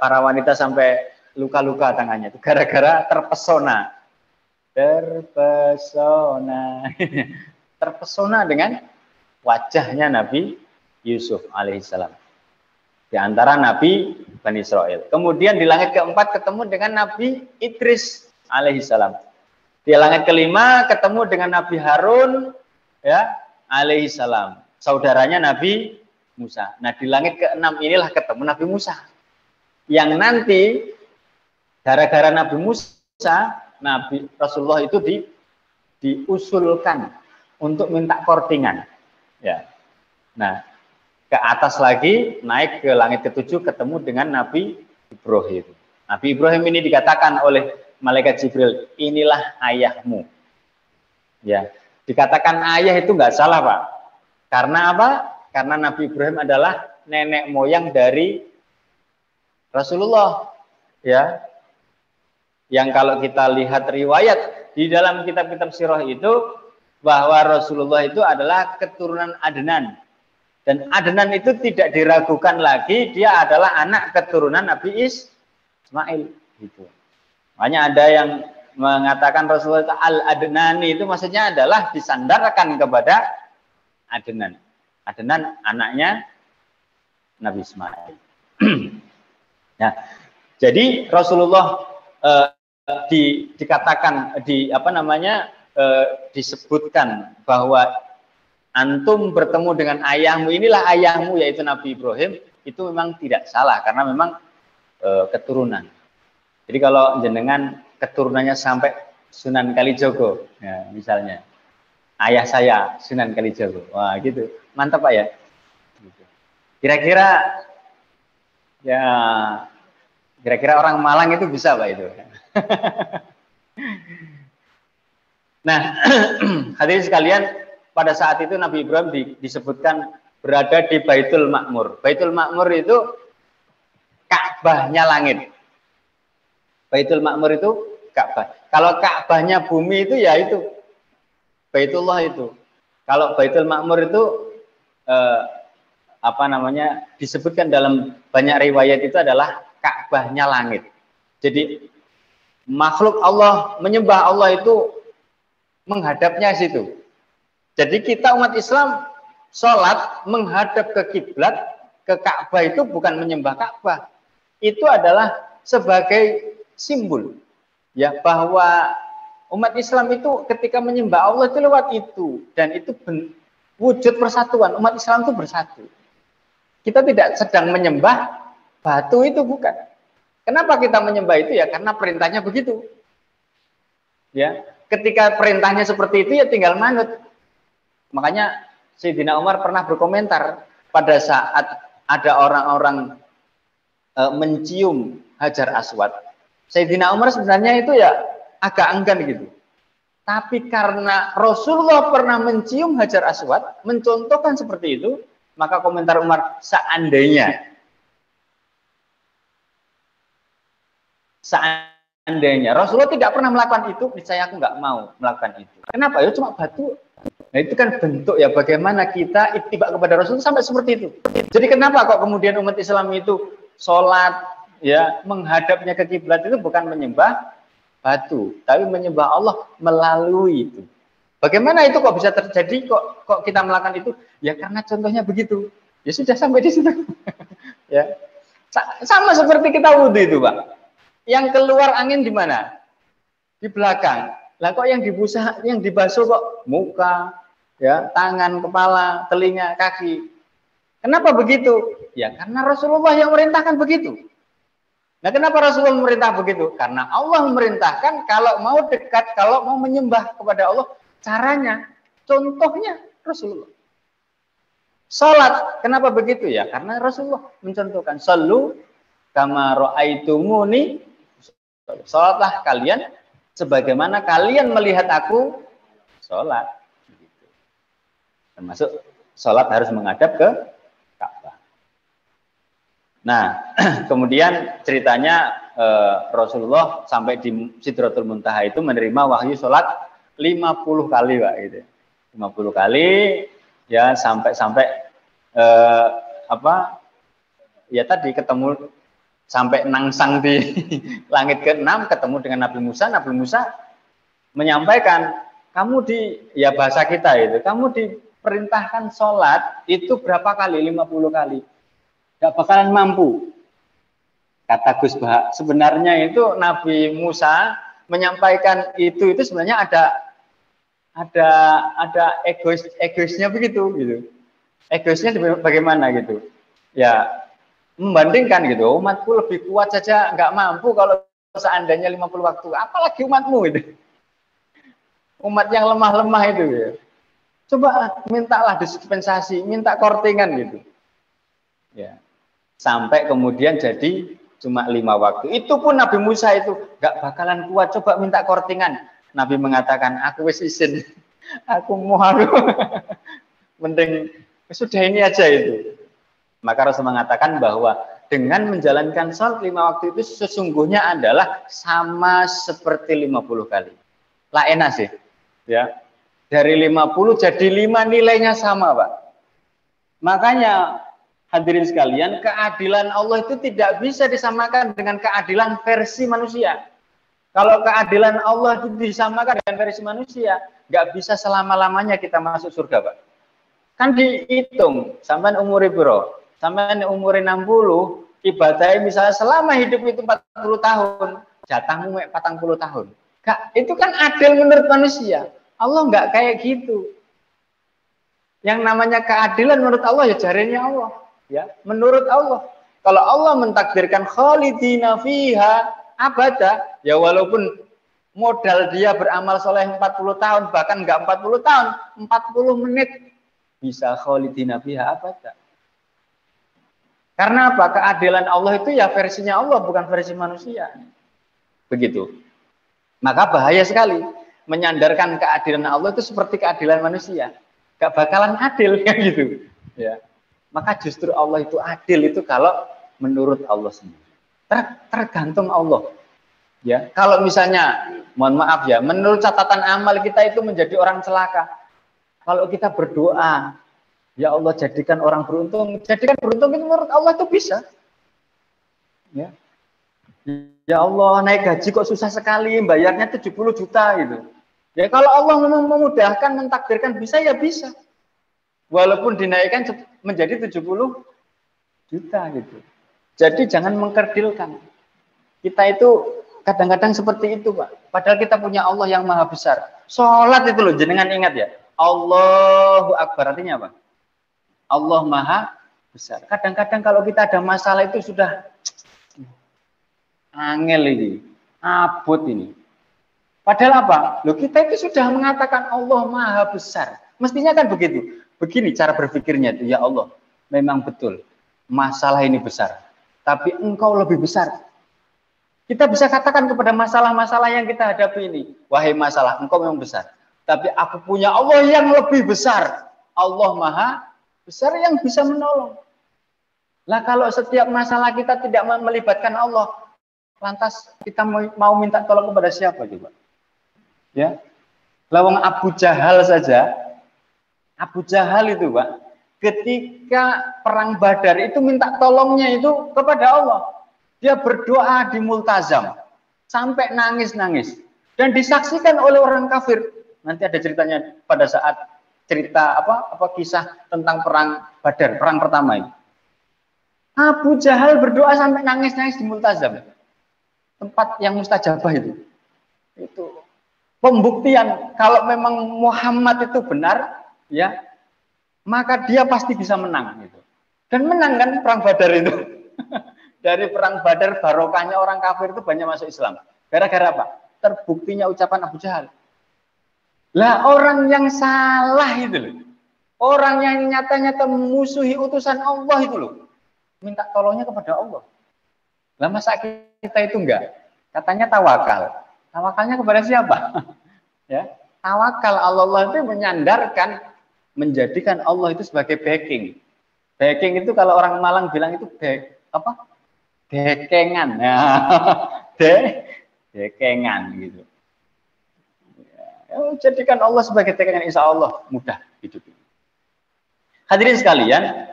Speaker 1: para wanita sampai luka-luka tangannya itu gara-gara terpesona. Terpesona dengan wajahnya Nabi Yusuf alaihissalam. Di antara Nabi Bani Israel. Kemudian di langit keempat ketemu dengan Nabi Idris alaihissalam. Di langit kelima ketemu dengan Nabi Harun ya alaihissalam. Saudaranya Nabi Musa. Nah, di langit keenam inilah ketemu Nabi Musa. Yang nanti gara-gara Nabi Musa, Nabi Rasulullah itu diusulkan untuk minta kortingan. Ya. Nah, ke atas lagi naik ke langit ketujuh ketemu dengan Nabi Ibrahim. Nabi Ibrahim ini dikatakan oleh malaikat Jibril, inilah ayahmu. Ya, dikatakan ayah itu nggak salah, Pak. Karena apa? Karena Nabi Ibrahim adalah nenek moyang dari Rasulullah. Ya, yang kalau kita lihat riwayat di dalam kitab-kitab sirah itu bahwa Rasulullah itu adalah keturunan Adnan. Dan Adnan itu tidak diragukan lagi, dia adalah anak keturunan Nabi Ismail. Gitu. Makanya ada yang mengatakan Rasulullah itu Al-Adnani, itu maksudnya adalah disandarkan kepada Adnan. Adnan anaknya Nabi Ismail. Nah, jadi Rasulullah dikatakan disebutkan bahwa antum bertemu dengan ayahmu, inilah ayahmu yaitu Nabi Ibrahim, itu memang tidak salah karena memang keturunan. Jadi kalau jenengan keturunannya sampai Sunan Kalijogo, ya, misalnya ayah saya Sunan Kalijogo, wah gitu, mantap Pak ya. Kira-kira orang Malang itu bisa Pak itu. Nah, hadirin sekalian, pada saat itu Nabi Ibrahim disebutkan berada di Baitul Ma'mur. Baitul Ma'mur itu Ka'bahnya langit. Baitul Ma'mur itu Ka'bah. Kalau Ka'bahnya bumi itu ya itu Baitullah itu. Kalau Baitul Ma'mur itu disebutkan dalam banyak riwayat itu adalah Ka'bahnya langit. Jadi makhluk Allah menyembah Allah itu menghadapnya situ. Jadi kita umat Islam sholat menghadap ke kiblat, ke Ka'bah itu bukan menyembah Ka'bah. Itu adalah sebagai simbol ya bahwa umat Islam itu ketika menyembah Allah itu lewat itu, dan itu wujud persatuan umat Islam itu bersatu. Kita tidak sedang menyembah batu itu, bukan. Kenapa kita menyembah itu ya karena perintahnya begitu. Ya, ketika perintahnya seperti itu ya tinggal manut. Makanya Sayyidina Umar pernah berkomentar pada saat ada orang-orang mencium Hajar Aswad. Sayyidina Umar sebenarnya itu ya agak enggan gitu. Tapi karena Rasulullah pernah mencium Hajar Aswad, mencontohkan seperti itu, maka komentar Umar, seandainya Rasulullah tidak pernah melakukan itu, saya aku nggak mau melakukan itu. Kenapa? Ya cuma batu. Nah itu kan bentuk ya bagaimana kita ittiba kepada Rasul sampai seperti itu. Jadi kenapa kok kemudian umat Islam itu sholat ya menghadapnya ke kiblat itu bukan menyembah batu, tapi menyembah Allah melalui itu. Bagaimana itu kok bisa terjadi? Kok kita melakukan itu? Ya karena contohnya begitu. Ya sudah sampai di situ. Ya sama seperti kita wudhu itu, Pak. Yang keluar angin di mana? Di belakang. Lah kok yang dibasuh kok muka, ya, tangan, kepala, telinga, kaki. Kenapa begitu? Ya karena Rasulullah yang merintahkan begitu. Nah, kenapa Rasulullah memerintah begitu? Karena Allah memerintahkan kalau mau dekat, kalau mau menyembah kepada Allah, caranya, contohnya Rasulullah. Salat, kenapa begitu ya? Karena Rasulullah mencontohkan, sallu kama ra'aitumuni, salatlah kalian sebagaimana kalian melihat aku salat. Termasuk salat harus menghadap ke Ka'bah. Nah, kemudian ceritanya Rasulullah sampai di Sidratul Muntaha itu menerima wahyu salat 50 kali, Pak, gitu. 50 kali ya sampai ya tadi ketemu sampai nangsang di langit ke-6 ketemu dengan Nabi Musa. Nabi Musa menyampaikan, kamu ya bahasa kita itu, kamu diperintahkan sholat itu berapa kali? 50 kali. Gak bakalan mampu. Kata Gus Bah, sebenarnya itu Nabi Musa menyampaikan itu sebenarnya ada egoisnya begitu gitu. Egoisnya bagaimana gitu? Ya membandingkan gitu, umatku lebih kuat saja nggak mampu kalau seandainya 50 waktu, apalagi umatmu gitu. Umat yang lemah-lemah itu ya. Coba mintalah dispensasi, minta kortingan gitu. Ya. Sampai kemudian jadi cuma 5 waktu. Itu pun Nabi Musa itu nggak bakalan kuat, coba minta kortingan. Nabi mengatakan, aku wis izin, aku mau mending sudah ini aja itu. Maka Rasul mengatakan bahwa dengan menjalankan sholat 5 waktu itu sesungguhnya adalah sama seperti 50 kali. Lah enak sih. Ya. Dari 50 jadi 5 nilainya sama, Pak. Makanya hadirin sekalian, keadilan Allah itu tidak bisa disamakan dengan keadilan versi manusia. Kalau keadilan Allah itu disamakan dengan versi manusia, nggak bisa selama-lamanya kita masuk surga, Pak. Kan dihitung, sampai umur bro, sampai umur 60, ibadahnya misalnya selama hidup itu 40 tahun, jatahmu 40 tahun. Kak, itu kan adil menurut manusia. Allah nggak kayak gitu. Yang namanya keadilan menurut Allah ya jarinya Allah. Ya, menurut Allah. Kalau Allah mentakdirkan khalidina fiha abada, ya walaupun modal dia beramal soleh 40 tahun, bahkan enggak 40 tahun, 40 menit bisa khalidina fiha abada. Karena apa? Keadilan Allah itu ya versinya Allah, bukan versi manusia. Begitu. Maka bahaya sekali menyandarkan keadilan Allah itu seperti keadilan manusia. Gak bakalan adil kayak gitu. Ya. Maka justru Allah itu adil itu kalau menurut Allah sendiri. Tergantung Allah. Ya, kalau misalnya, mohon maaf ya, menurut catatan amal kita itu menjadi orang celaka. Kalau kita berdoa, ya Allah jadikan orang beruntung, jadikan beruntung itu menurut Allah itu bisa. Ya. Ya Allah, naik gaji kok susah sekali, bayarnya 70 juta gitu. Ya kalau Allah memang memudahkan, mentakdirkan bisa ya bisa. Walaupun dinaikkan menjadi 70 juta gitu. Jadi jangan mengkerdilkan. Kita itu kadang-kadang seperti itu, Pak. Padahal kita punya Allah yang maha besar. Sholat itu loh, jenengan ingat ya. Allahu Akbar, artinya apa? Allah maha besar. Kadang-kadang kalau kita ada masalah itu sudah angel ini, abot ini. Padahal apa? Loh kita itu sudah mengatakan Allah maha besar. Mestinya kan begitu. Begini cara berpikirnya itu, ya Allah, memang betul masalah ini besar. Tapi engkau lebih besar. Kita bisa katakan kepada masalah-masalah yang kita hadapi ini, wahai masalah, engkau memang besar. Tapi aku punya Allah yang lebih besar. Allah maha besar yang bisa menolong. Lah kalau setiap masalah kita tidak melibatkan Allah, lantas kita mau minta tolong kepada siapa coba? Ya, lawang Abu Jahal saja, Abu Jahal itu Pak, ketika perang Badar itu minta tolongnya itu kepada Allah. Dia berdoa di multazam sampai nangis-nangis dan disaksikan oleh orang kafir. Nanti ada ceritanya pada saat cerita apa kisah tentang perang Badar, perang pertama ini. Abu Jahal berdoa sampai nangis-nangis di multazam. Tempat yang mustajabah itu. Itu pembuktian kalau memang Muhammad itu benar, ya, maka dia pasti bisa menang gitu. Dan menang kan perang Badar itu. Dari perang Badar barokahnya orang kafir itu banyak masuk Islam. Gara-gara apa? Terbuktinya ucapan Abu Jahal. Lah orang yang salah itu loh. Orang yang nyata-nyata memusuhi utusan Allah itu loh. Minta tolongnya kepada Allah. Lah masa kita itu enggak? Katanya tawakal. Tawakalnya kepada siapa? Ya, tawakal Allah itu menyandarkan, menjadikan Allah itu sebagai backing. Backing itu kalau orang Malang bilang itu dekengan. Nah, dekengan gitu. Ya, jadikan Allah sebagai dekengan, insya Allah mudah hidup ini. Hadirin sekalian,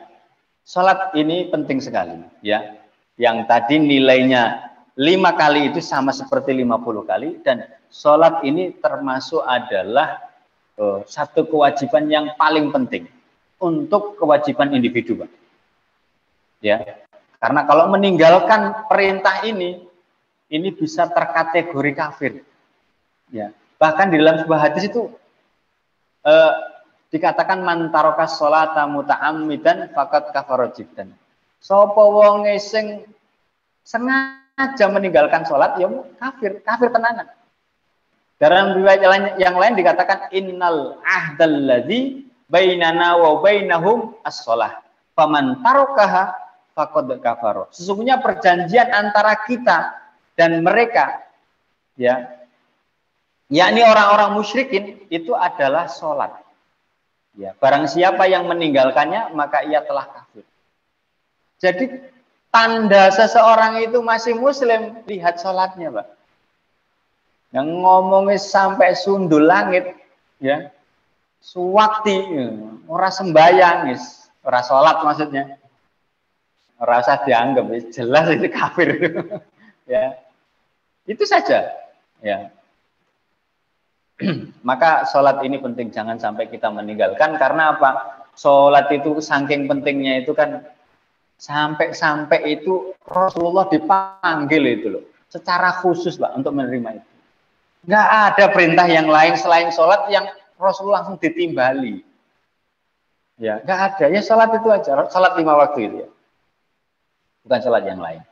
Speaker 1: sholat ini penting sekali, ya. Yang tadi nilainya 5 kali itu sama seperti 50 kali, dan sholat ini termasuk adalah satu kewajiban yang paling penting untuk kewajiban individu, Pak. Ya, karena kalau meninggalkan perintah ini bisa terkategori kafir. Ya, bahkan di dalam sebuah hadis itu dikatakan man tarokas sholata muta'ammidan faqad kafara jiddan. Sapa wong sing sengaja meninggalkan sholat ya kafir tenanan. Dalam riwayat yang lain dikatakan innal ahdalladzi bainana wa bainahum as-shalah faman tarokaha faqad kafara. Sesungguhnya perjanjian antara kita dan mereka, ya, yakni orang-orang musyrikin itu adalah sholat. Ya, barang siapa yang meninggalkannya maka ia telah kafir. Jadi tanda seseorang itu masih muslim, lihat sholatnya, Pak. Yang ngomongnya sampai sundul langit, ya, suwakti, ora sembayang, ora sholat maksudnya, ora usah dianggap, jelas itu kafir. Ya, itu saja. Ya. Maka sholat ini penting, jangan sampai kita meninggalkan. Karena apa? Sholat itu saking pentingnya itu kan sampai itu Rasulullah dipanggil itu loh, secara khusus, Pak, untuk menerima itu. Nggak ada perintah yang lain selain sholat yang Rasulullah langsung ditimbali. Ya, nggak ada. Ya sholat itu aja, sholat 5 waktu itu ya, bukan sholat yang lain.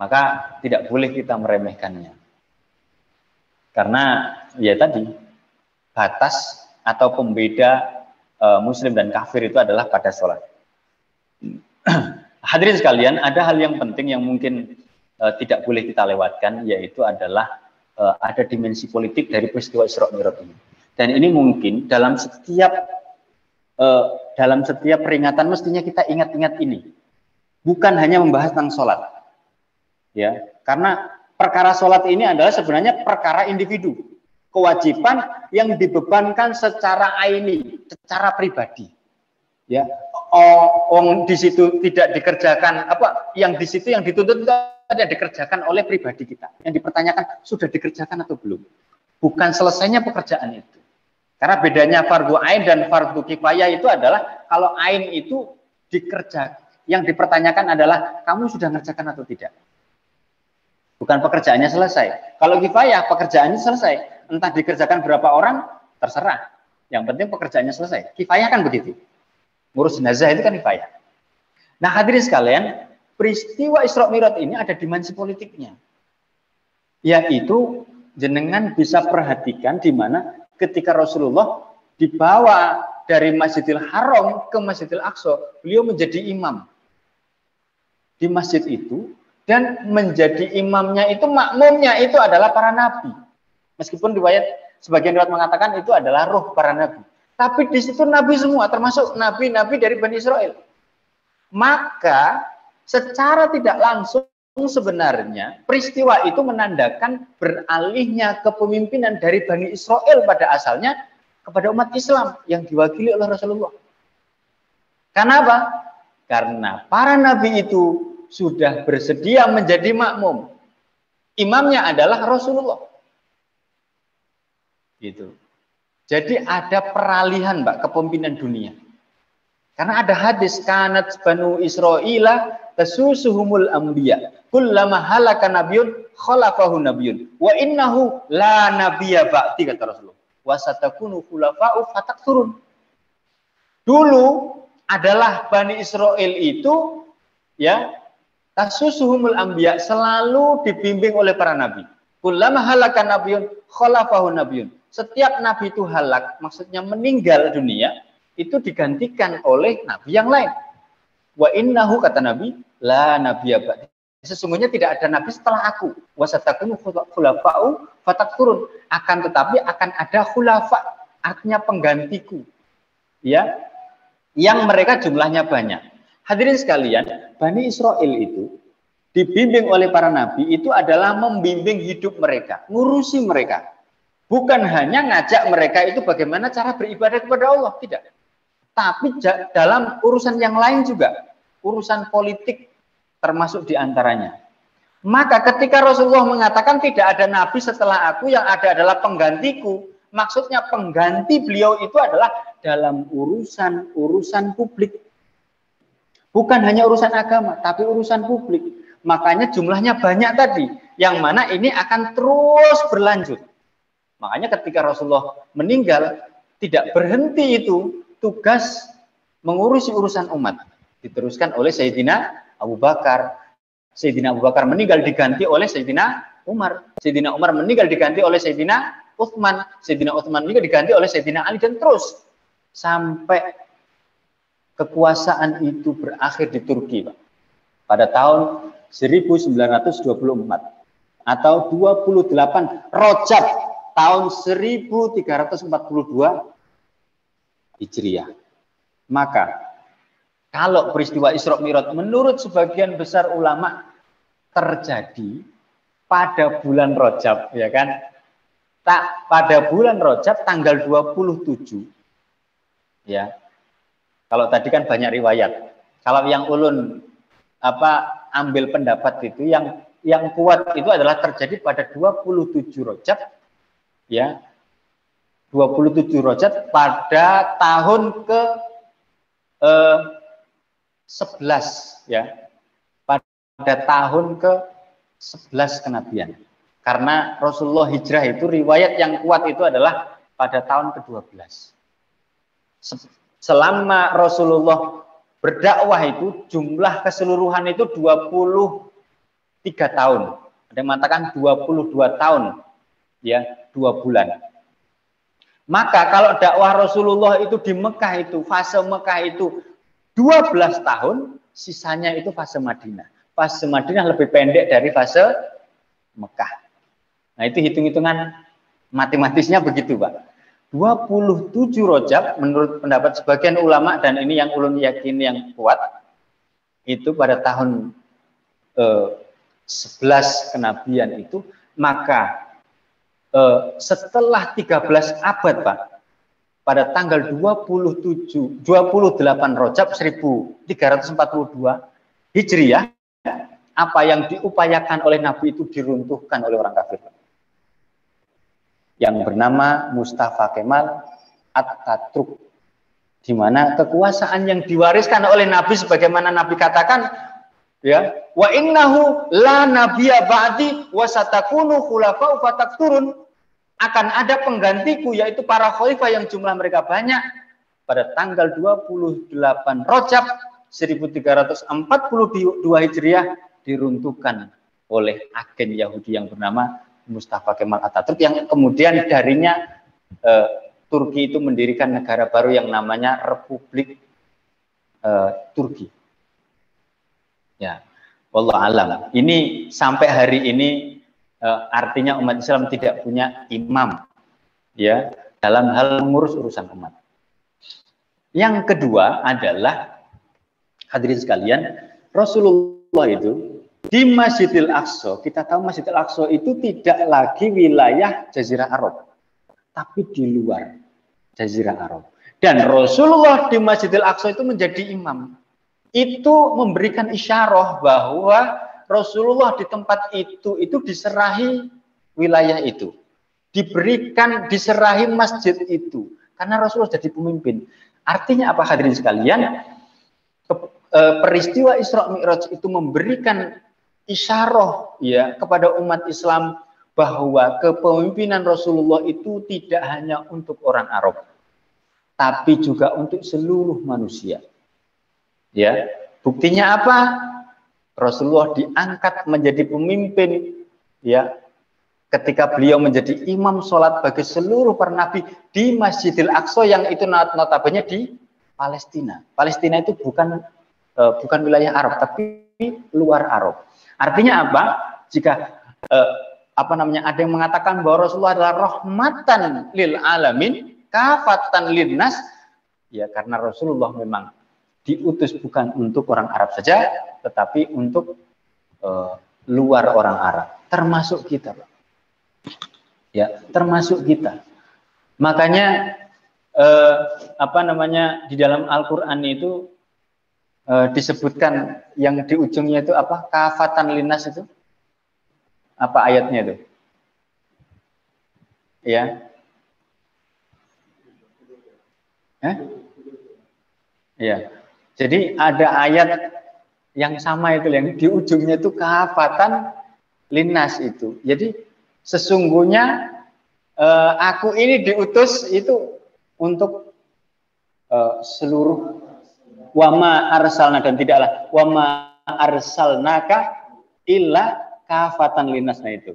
Speaker 1: Maka tidak boleh kita meremehkannya. Karena ya tadi batas atau pembeda muslim dan kafir itu adalah pada sholat. Hadirin sekalian, ada hal yang penting yang mungkin tidak boleh kita lewatkan, yaitu adalah ada dimensi politik dari peristiwa Isra Mi'raj ini. Dan ini mungkin dalam setiap peringatan mestinya kita ingat-ingat ini. Bukan hanya membahas tentang sholat. Ya, karena perkara sholat ini adalah sebenarnya perkara individu, kewajiban yang dibebankan secara aini, secara pribadi. Ya, di situ tidak dikerjakan yang di situ yang dituntut tidak dikerjakan oleh pribadi kita. Yang dipertanyakan sudah dikerjakan atau belum. Bukan selesainya pekerjaan itu. Karena bedanya fardu ain dan fardu kifayah itu adalah kalau ain itu dikerjakan, yang dipertanyakan adalah kamu sudah mengerjakan atau tidak. Bukan pekerjaannya selesai. Kalau kifayah pekerjaannya selesai. Entah dikerjakan berapa orang terserah. Yang penting pekerjaannya selesai. Kifayah kan begitu. Ngurus jenazah itu kan kifayah. Nah hadirin sekalian, peristiwa Isra Mi'raj ini ada dimensi politiknya. Yaitu jenengan bisa perhatikan di mana ketika Rasulullah dibawa dari Masjidil Haram ke Masjidil Aqsa, beliau menjadi imam di masjid itu, dan menjadi imamnya itu, makmumnya itu adalah para nabi. Meskipun sebagian riwayat mengatakan itu adalah roh para nabi. Tapi di situ nabi semua, termasuk nabi-nabi dari Bani Israel. Maka secara tidak langsung sebenarnya peristiwa itu menandakan beralihnya kepemimpinan dari Bani Israel pada asalnya kepada umat Islam yang diwakili oleh Rasulullah. Karena apa? Karena para nabi itu sudah bersedia menjadi makmum. Imamnya adalah Rasulullah. Gitu. Jadi ada peralihan, Mbak, kepemimpinan dunia. Karena ada hadis kanat Banu Israila tasusuhumul anbiya kullama halaka nabiyyun khalafahu nabiyyun wa innahu la nabiyya ba'di, kata Rasulullah. Wa satakunu khulafa'u fatakturun. Dulu adalah Bani Israel itu ya tasusuhumul anbiya, selalu dibimbing oleh para nabi. Kullama halaka nabiyyun khalafahu nabiyyun. Setiap nabi itu halak, maksudnya meninggal dunia, itu digantikan oleh nabi yang lain. Wa innahu, kata Nabi, la nabiyya ba'di. Sesungguhnya tidak ada nabi setelah aku. Wa satakunu khulafa'u fatakturun. Akan tetapi akan ada khulafa, artinya penggantiku. Ya, yang mereka jumlahnya banyak. Hadirin sekalian, Bani Israel itu dibimbing oleh para nabi itu adalah membimbing hidup mereka, ngurusi mereka. Bukan hanya ngajak mereka itu bagaimana cara beribadah kepada Allah, tidak. Tapi dalam urusan yang lain juga, urusan politik termasuk diantaranya. Maka ketika Rasulullah mengatakan tidak ada nabi setelah aku, yang ada adalah penggantiku, maksudnya pengganti beliau itu adalah dalam urusan publik. Bukan hanya urusan agama, tapi urusan publik. Makanya jumlahnya banyak tadi, yang mana ini akan terus berlanjut. Makanya ketika Rasulullah meninggal, tidak berhenti itu tugas mengurusi urusan umat. Diteruskan oleh Sayyidina Abu Bakar. Sayyidina Abu Bakar meninggal diganti oleh Sayyidina Umar. Sayyidina Umar meninggal diganti oleh Sayyidina Utsman. Sayyidina Utsman meninggal diganti oleh Sayyidina Ali, dan terus sampai kekuasaan itu berakhir di Turki, Pak. Pada tahun 1924 atau 28 Rajab tahun 1342 Hijriah. Maka kalau peristiwa Isra Mi'raj menurut sebagian besar ulama terjadi pada bulan Rajab, ya kan? Pada bulan Rajab tanggal 27. Ya. Kalau tadi kan banyak riwayat. Kalau yang ulun ambil pendapat itu yang kuat itu adalah terjadi pada 27 Rajab, ya. 27 Rajab pada tahun ke 11, ya. Pada tahun ke 11 kenabian. Karena Rasulullah hijrah itu riwayat yang kuat itu adalah pada tahun ke-12. Selama Rasulullah berdakwah itu jumlah keseluruhan itu 23 tahun. Ada yang mengatakan 22 tahun, ya, 2 bulan. Maka kalau dakwah Rasulullah itu di Mekah itu, fase Mekah itu 12 tahun, sisanya itu fase Madinah. Fase Madinah lebih pendek dari fase Mekah. Nah, itu hitung-hitungan matematisnya begitu, Pak. 27 Rajab menurut pendapat sebagian ulama, dan ini yang ulun yakin yang kuat, itu pada tahun 11 kenabian itu, maka setelah 13 abad, Pak, pada tanggal 28 Rajab 1342 Hijriah apa yang diupayakan oleh Nabi itu diruntuhkan oleh orang kafir yang bernama Mustafa Kemal Atatürk, di mana kekuasaan yang diwariskan oleh Nabi sebagaimana Nabi katakan, ya, wa innahu la nabiyya ba'di wa satakunu khulafa'u fatakturun, akan ada penggantiku yaitu para khalifah yang jumlah mereka banyak. Pada tanggal 28 Rajab 1342 Hijriah diruntuhkan oleh agen Yahudi yang bernama Mustafa Kemal Atatürk, yang kemudian darinya Turki itu mendirikan negara baru yang namanya Republik Turki. Ya, wallah alam. Ini sampai hari ini artinya umat Islam tidak punya imam, ya, dalam hal mengurus urusan umat. Yang kedua adalah, hadirin sekalian, Rasulullah itu di Masjidil Aqsa, kita tahu Masjidil Aqsa itu tidak lagi wilayah Jazirah Arab, tapi di luar Jazirah Arab. Dan Rasulullah di Masjidil Aqsa itu menjadi imam. Itu memberikan isyarah bahwa Rasulullah di tempat itu diserahi wilayah itu, diserahi masjid itu, karena Rasulullah jadi pemimpin. Artinya apa, hadirin sekalian? Peristiwa Isra Mi'raj itu memberikan isyarah, ya, kepada umat Islam bahwa kepemimpinan Rasulullah itu tidak hanya untuk orang Arab, tapi juga untuk seluruh manusia. Ya, buktinya apa? Rasulullah diangkat menjadi pemimpin, ya, ketika beliau menjadi imam sholat bagi seluruh para nabi di Masjidil Aqsa, yang itu notabene di Palestina. Palestina itu bukan wilayah Arab, tapi luar Arab. Artinya apa? Jika ada yang mengatakan bahwa Rasulullah adalah rahmatan lil alamin, kafatan linnas, ya, karena Rasulullah memang diutus bukan untuk orang Arab saja, tetapi untuk luar orang Arab, termasuk kita, Pak. Ya, termasuk kita. Makanya di dalam Al-Qur'an itu disebutkan yang di ujungnya itu apa? Kafatan linnas itu. Apa ayatnya itu? Ya. Ya. Jadi ada ayat yang sama itu, yang di ujungnya itu kafatan linnas itu. Jadi sesungguhnya aku ini diutus itu untuk seluruh, wama arsalna, dan tidaklah wama arsalnaka illa kafatan linnas. Nah itu,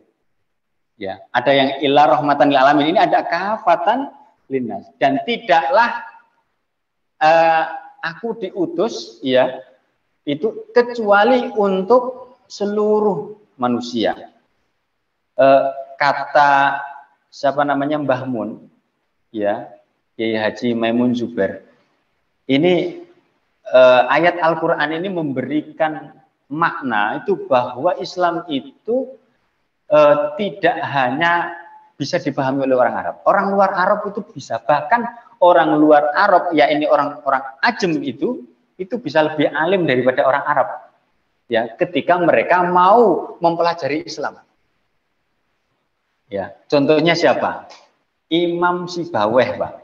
Speaker 1: ya, ada yang illa rahmatan lil alamin, ini ada kafatan linnas, dan tidaklah aku diutus, ya, itu kecuali untuk seluruh manusia. Kata siapa namanya, Mbah Mun, ya, Kiai Haji Maimun Zubair, ini ayat Al-Qur'an ini memberikan makna itu bahwa Islam itu tidak hanya bisa dipahami oleh orang Arab. Orang luar Arab itu bisa, bahkan orang luar Arab, ya, ini orang-orang Ajem itu bisa lebih alim daripada orang Arab, ya, ketika mereka mau mempelajari Islam. Ya, contohnya siapa? Imam Sibaweh, Pak.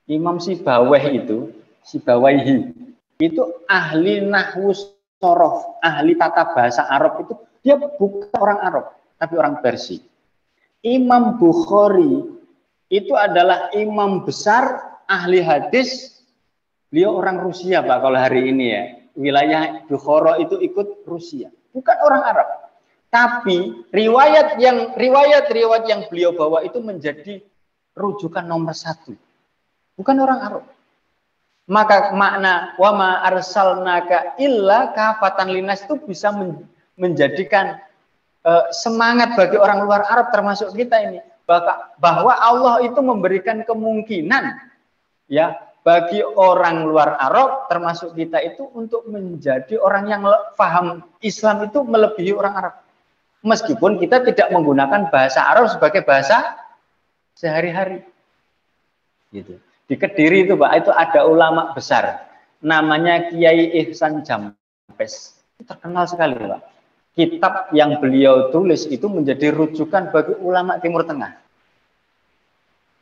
Speaker 1: Imam Sibaweh itu, Sibawaihi, itu ahli nahwu sorof, ahli tata bahasa Arab itu, dia bukan orang Arab, tapi orang Persia. Imam Bukhari itu adalah imam besar ahli hadis, beliau orang Rusia, Pak, kalau hari ini, ya. Wilayah Bukhara itu ikut Rusia, bukan orang Arab. Tapi riwayat yang beliau bawa itu menjadi rujukan nomor 1, bukan orang Arab. Maka makna wama arsalnaka illa kafatan linnas itu bisa menjadikan semangat bagi orang luar Arab, termasuk kita ini, bahwa Allah itu memberikan kemungkinan, ya, bagi orang luar Arab termasuk kita itu untuk menjadi orang yang paham Islam itu melebihi orang Arab. Meskipun kita tidak menggunakan bahasa Arab sebagai bahasa sehari-hari. Gitu. Di Kediri itu, Pak, itu ada ulama besar namanya Kiai Ihsan Jampes. Terkenal sekali, Pak. kitab yang beliau tulis itu menjadi rujukan bagi ulama Timur Tengah.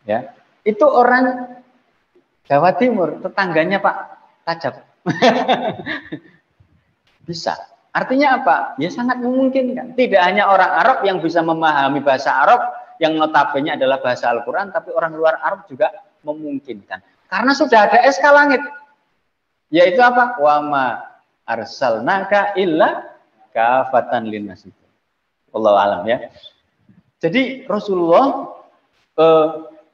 Speaker 1: Ya, itu orang Jawa Timur, tetangganya Pak Rajab. Bisa. Artinya apa? Ya sangat memungkinkan. Tidak hanya orang Arab yang bisa memahami bahasa Arab yang notabene adalah bahasa Al-Quran, tapi orang luar Arab juga memungkinkan. Karena sudah ada SK langit. Yaitu apa? Wa ma arsalnaka illa kafatan linnas. Wallahu alam ya. Jadi Rasulullah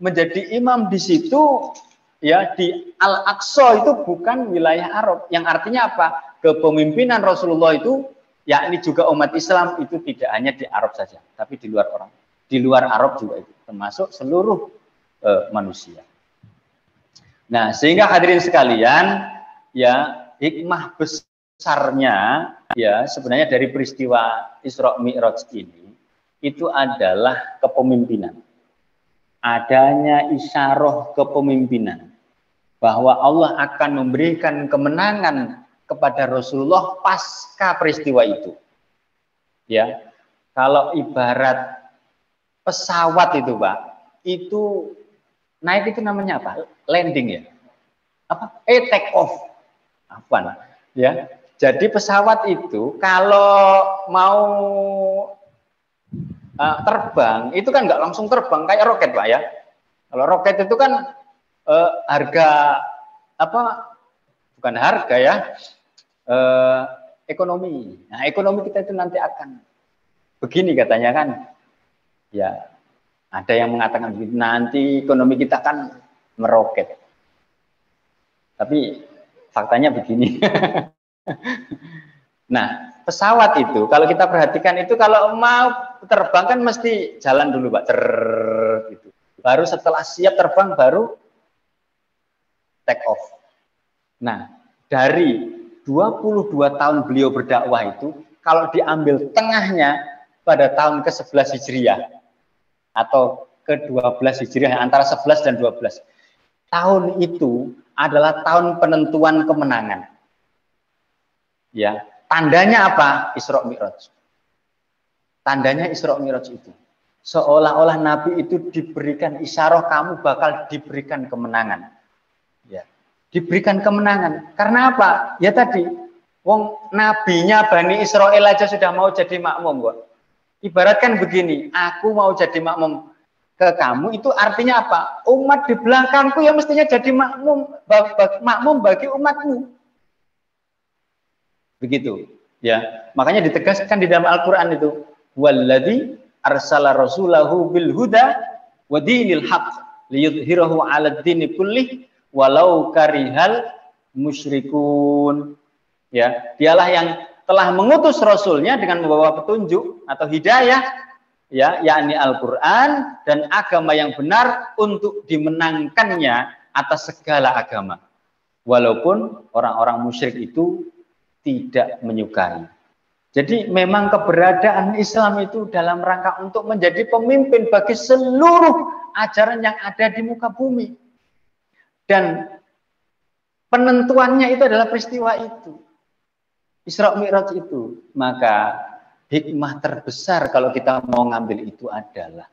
Speaker 1: menjadi imam di situ ya, di Al-Aqsa itu bukan wilayah Arab. Yang artinya apa? Kepemimpinan Rasulullah itu yakni juga umat Islam itu tidak hanya di Arab saja, tapi di luar orang. Di luar Arab juga itu, termasuk seluruh manusia. Nah, sehingga hadirin sekalian, ya hikmah besarnya ya sebenarnya dari peristiwa Isra Mi'raj ini itu adalah kepemimpinan. Adanya isyarah kepemimpinan bahwa Allah akan memberikan kemenangan kepada Rasulullah pasca peristiwa itu. Ya, kalau ibarat pesawat itu, Pak, itu naik itu namanya apa? Landing ya? Apa? Take off. Apa? Ya. Jadi pesawat itu kalau mau terbang itu kan nggak langsung terbang kayak roket, Pak ya. Kalau roket itu kan harga apa? Bukan harga ya. Ekonomi. Nah, ekonomi kita itu nanti akan begini katanya kan. Ya, ada yang mengatakan begini, nanti ekonomi kita kan meroket. Tapi faktanya begini. Nah, pesawat itu kalau kita perhatikan itu kalau mau terbang kan mesti jalan dulu, Pak. Gitu. Baru setelah siap terbang baru take off. Nah, dari 22 tahun beliau berdakwah itu kalau diambil tengahnya pada tahun ke-11 Hijriah atau ke-12 Hijriah antara 11 dan 12. Tahun itu adalah tahun penentuan kemenangan. Ya, tandanya apa? Isra Mi'raj. Tandanya Isra Mi'raj itu seolah-olah Nabi itu diberikan isyarah kamu bakal diberikan kemenangan. Ya. Diberikan kemenangan. Karena apa? Ya tadi, wong nabinya Bani Israel aja sudah mau jadi makmum, kok. Ibaratkan begini, aku mau jadi makmum ke kamu itu artinya apa? Umat di belakangku ya mestinya jadi makmum bagi umatmu. Begitu. Ya, makanya ditegaskan di dalam Al-Qur'an itu, walladzi arsala rasulahu bil huda wa dinil haqq liyudhhirahu 'alad dini kullih walau karihal musyrikun. Ya, dialah yang telah mengutus rasulnya dengan membawa petunjuk atau hidayah, ya, yakni Al-Qur'an dan agama yang benar untuk dimenangkannya atas segala agama. Walaupun orang-orang musyrik itu tidak menyukai. Jadi memang keberadaan Islam itu dalam rangka untuk menjadi pemimpin bagi seluruh ajaran yang ada di muka bumi. Dan penentuannya itu adalah peristiwa itu. Isra Mi'raj itu. Maka hikmah terbesar kalau kita mau ngambil itu adalah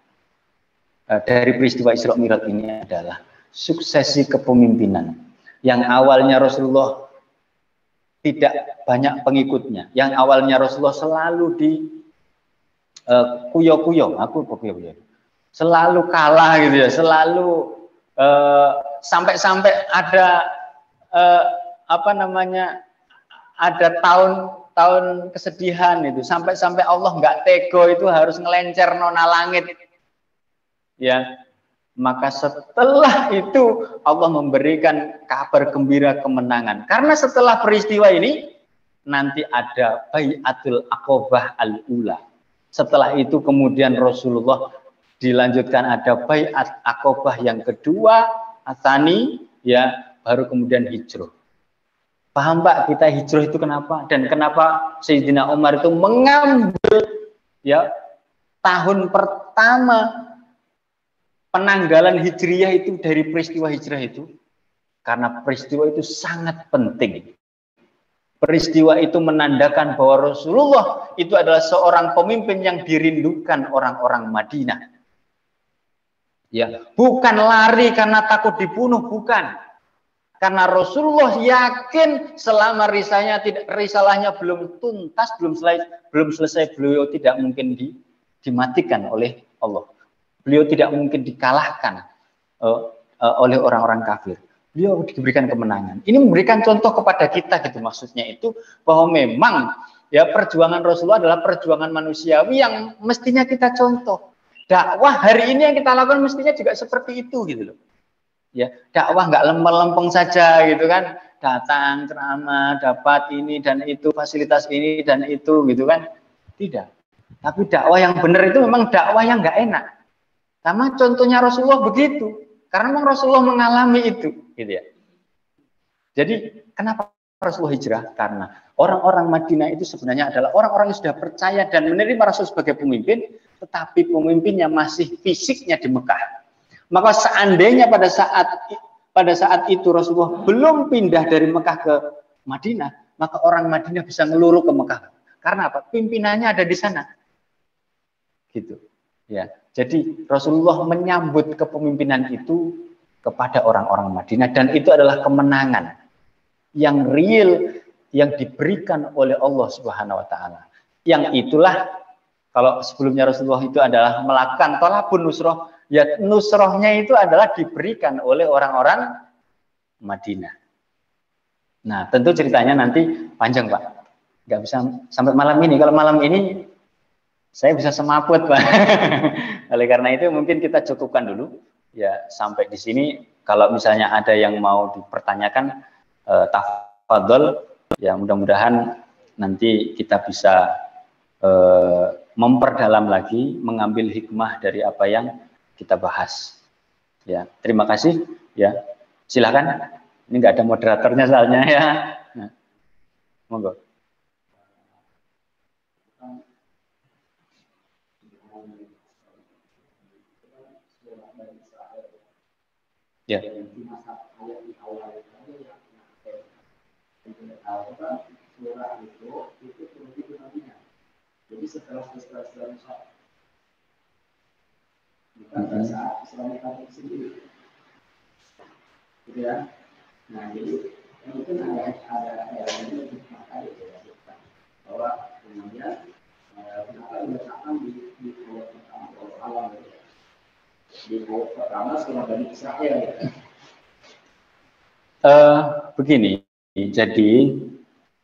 Speaker 1: dari peristiwa Isra Mi'raj ini adalah suksesi kepemimpinan. Yang awalnya Rasulullah tidak banyak pengikutnya. Yang awalnya Rasulullah selalu di kuyo-kuyo. Aku kuyo-kuyo. Selalu kalah gitu ya. Selalu sampai-sampai ada apa namanya, ada tahun kesedihan itu, sampai-sampai Allah nggak tego itu harus ngelencer nona langit, ya. Maka setelah itu Allah memberikan kabar gembira kemenangan, karena setelah peristiwa ini nanti ada Bai'atul Aqobah al-Ula. Setelah itu kemudian Rasulullah dilanjutkan ada Bai'at Aqobah yang kedua, Atsani, ya, baru kemudian hijrah. Paham Pak, kita hijrah itu kenapa? Dan kenapa Sayyidina Umar itu mengambil ya tahun pertama penanggalan hijriyah itu dari peristiwa hijrah itu? Karena peristiwa itu sangat penting. Peristiwa itu menandakan bahwa Rasulullah itu adalah seorang pemimpin yang dirindukan orang-orang Madinah. Ya, bukan lari karena takut dibunuh, bukan. Karena Rasulullah yakin selama risalahnya belum tuntas, belum selesai, beliau tidak mungkin dimatikan oleh Allah. Beliau tidak mungkin dikalahkan oleh orang-orang kafir. Beliau diberikan kemenangan. Ini memberikan contoh kepada kita gitu, maksudnya itu bahwa memang ya perjuangan Rasulullah adalah perjuangan manusiawi yang mestinya kita contoh. Dakwah hari ini yang kita lakukan mestinya juga seperti itu gitu loh. Ya, dakwah nggak lempeng-lempeng saja gitu kan. Datang ceramah, dapat ini dan itu, fasilitas ini dan itu gitu kan. Tidak. Tapi dakwah yang benar itu memang dakwah yang nggak enak. Sama contohnya Rasulullah begitu. Karena memang Rasulullah mengalami itu, gitu ya. Jadi kenapa Rasulullah hijrah? Karena orang-orang Madinah itu sebenarnya adalah orang-orang yang sudah percaya dan menerima Rasul sebagai pemimpin, tetapi pemimpinnya masih fisiknya di Mekah. Maka seandainya pada saat itu Rasulullah belum pindah dari Mekah ke Madinah, maka orang Madinah bisa ngeluruh ke Mekah. Karena apa? Pimpinannya ada di sana. Gitu. Ya. Jadi Rasulullah menyambut kepemimpinan itu kepada orang-orang Madinah dan itu adalah kemenangan yang real yang diberikan oleh Allah Subhanahu wa taala. Yang itulah kalau sebelumnya Rasulullah itu adalah melakukan thalabun nusrah, ya nusrahnya itu adalah diberikan oleh orang-orang Madinah. Nah, tentu ceritanya nanti panjang, Pak. Nggak bisa sampai malam ini. Kalau malam ini saya bisa semaput, Pak. Oleh karena itu mungkin kita cukupkan dulu ya sampai di sini. Kalau misalnya ada yang mau dipertanyakan, tafadhol. Ya mudah-mudahan nanti kita bisa memperdalam lagi, mengambil hikmah dari apa yang kita bahas. Ya, terima kasih. Ya, silakan. Ini nggak ada moderatornya soalnya ya. Nah, monggo. Ya. Jadi setelah sendiri, gitu ya. Nah, jadi itu ada maka bahwa kemudian kenapa diletakkan di ayat pertama alam di ayat pertama setelah Bani Israel. Begini, jadi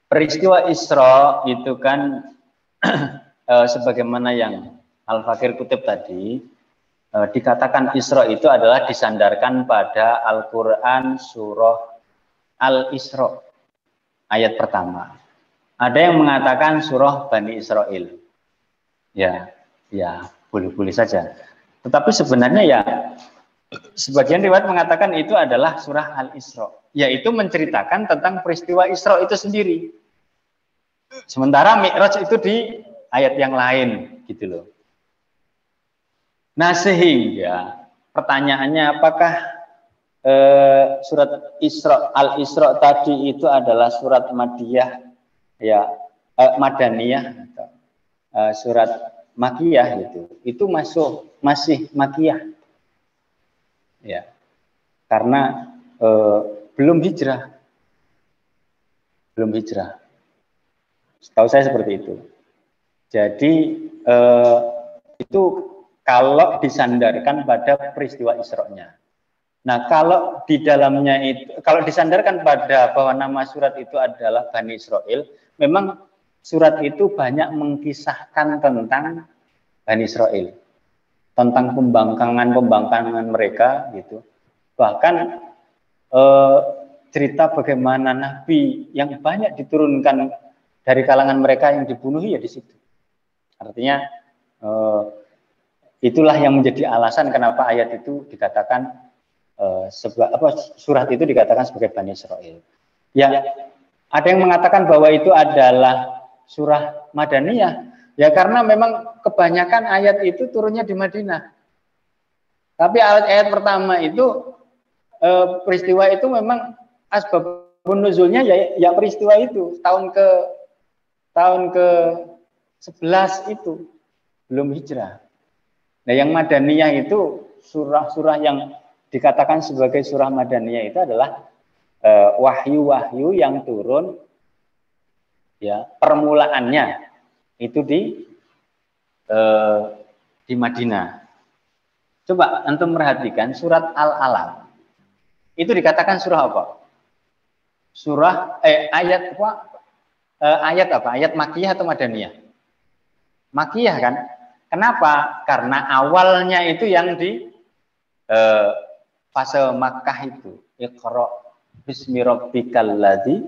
Speaker 1: peristiwa Isra itu kan sebagaimana yang Al-Fakir kutip tadi, dikatakan Isra itu adalah disandarkan pada Al-Quran surah Al-Isra ayat pertama. Ada yang mengatakan surah Bani Israel. Ya, boleh-boleh saja. Tetapi sebenarnya ya sebagian riwayat mengatakan itu adalah surah Al-Isra, yaitu menceritakan tentang peristiwa Isra itu sendiri. Sementara Mi'raj itu di ayat yang lain, gitu loh. Nah, sehingga pertanyaannya apakah surat Al-Isra tadi itu adalah surat Madiyah, ya, Madaniyah, atau surat Makiyah gitu. Itu masih Makiyah. Ya, karena belum hijrah. Setahu saya seperti itu. Jadi itu kalau disandarkan pada peristiwa Isra-nya. Nah, kalau di dalamnya itu, kalau disandarkan pada bahwa nama surat itu adalah Bani Israel, memang surat itu banyak mengkisahkan tentang Bani Israel, tentang pembangkangan mereka gitu. Bahkan cerita bagaimana nabi yang banyak diturunkan dari kalangan mereka yang dibunuh ya di situ. Artinya itulah yang menjadi alasan kenapa ayat itu dikatakan surat itu dikatakan sebagai Bani Israel. Ya, ada yang mengatakan bahwa itu adalah surah Madaniyah. Ya karena memang kebanyakan ayat itu turunnya di Madinah. Tapi ayat pertama itu peristiwa itu memang asbab nuzulnya ya peristiwa itu tahun ke 11 itu belum hijrah. Nah, yang Madaniyah itu surah-surah yang dikatakan sebagai surah Madaniyah itu adalah wahyu-wahyu yang turun ya permulaannya itu di Madinah. Coba antum perhatikan surat Al-Alaq. Itu dikatakan surah apa? Surah ayat apa? Ayat apa? Ayat Makkiyah atau Madaniyah? Makkiyah kan? Kenapa? Karena awalnya itu yang di fase Makkah itu. Iqra bismi rabbikal ladzi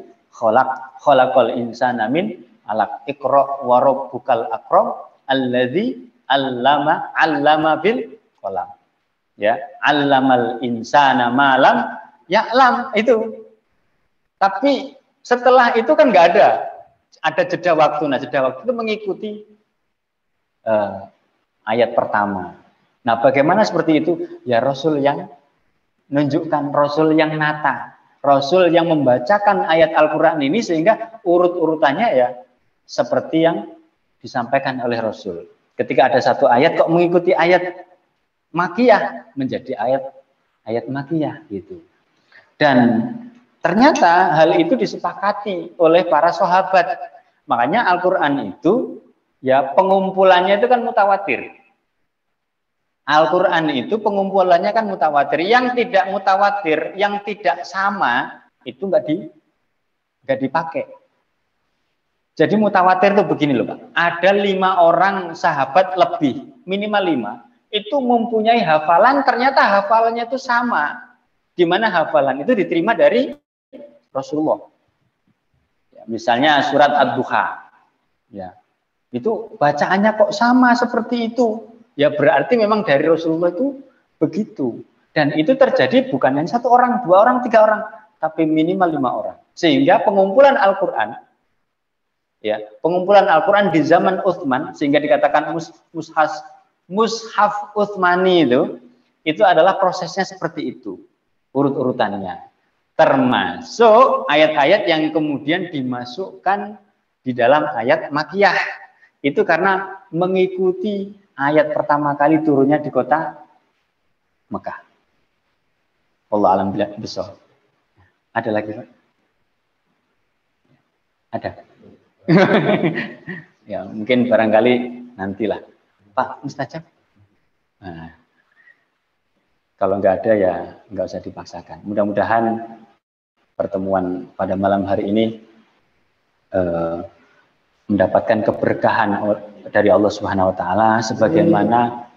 Speaker 1: khalaqal insana min 'alaq. Iqra wa rabbukal akram alladzi 'allama bil qalam. Ya, 'allamal insana ma lam ya'lam itu. Tapi setelah itu kan nggak ada jeda waktu. Nah, jeda waktu itu mengikuti ayat pertama. Nah, bagaimana seperti itu? Ya Rasul yang menunjukkan, Rasul yang nata, Rasul yang membacakan ayat Al-Quran ini sehingga urut-urutannya ya seperti yang disampaikan oleh Rasul. Ketika ada satu ayat kok mengikuti ayat Makkiyah menjadi ayat Makkiyah gitu. Dan ternyata hal itu disepakati oleh para sahabat. Makanya Al-Quran itu ya pengumpulannya itu kan mutawatir. Al-Quran itu pengumpulannya kan mutawatir. Yang tidak mutawatir, yang tidak sama itu nggak dipakai. Jadi mutawatir itu begini loh Pak. Ada 5 orang sahabat lebih, minimal 5, itu mempunyai hafalan. Ternyata hafalannya itu sama. Di mana hafalan itu diterima dari Rasulullah. Ya, misalnya surat Ad-Duha. Ya, itu bacaannya kok sama seperti itu. Ya berarti memang dari Rasulullah itu begitu. Dan itu terjadi bukan hanya 1 orang, 2 orang, 3 orang, tapi minimal 5 orang. Sehingga pengumpulan Al-Quran, ya pengumpulan Al-Quran di zaman Utsman, sehingga dikatakan mushaf Utsmani itu adalah prosesnya seperti itu, urut-urutannya. Termasuk ayat-ayat yang kemudian dimasukkan di dalam ayat Makkiyah. Itu karena mengikuti ayat pertama kali turunnya di kota Mekah. Allah alam besar. Ada lagi Pak? Ada. Ya mungkin barangkali nantilah. Pak Mustajab. Nah, kalau nggak ada ya nggak usah dipaksakan. Mudah-mudahan pertemuan pada malam hari ini mendapatkan keberkahan dari Allah Subhanahu wa taala, sebagaimana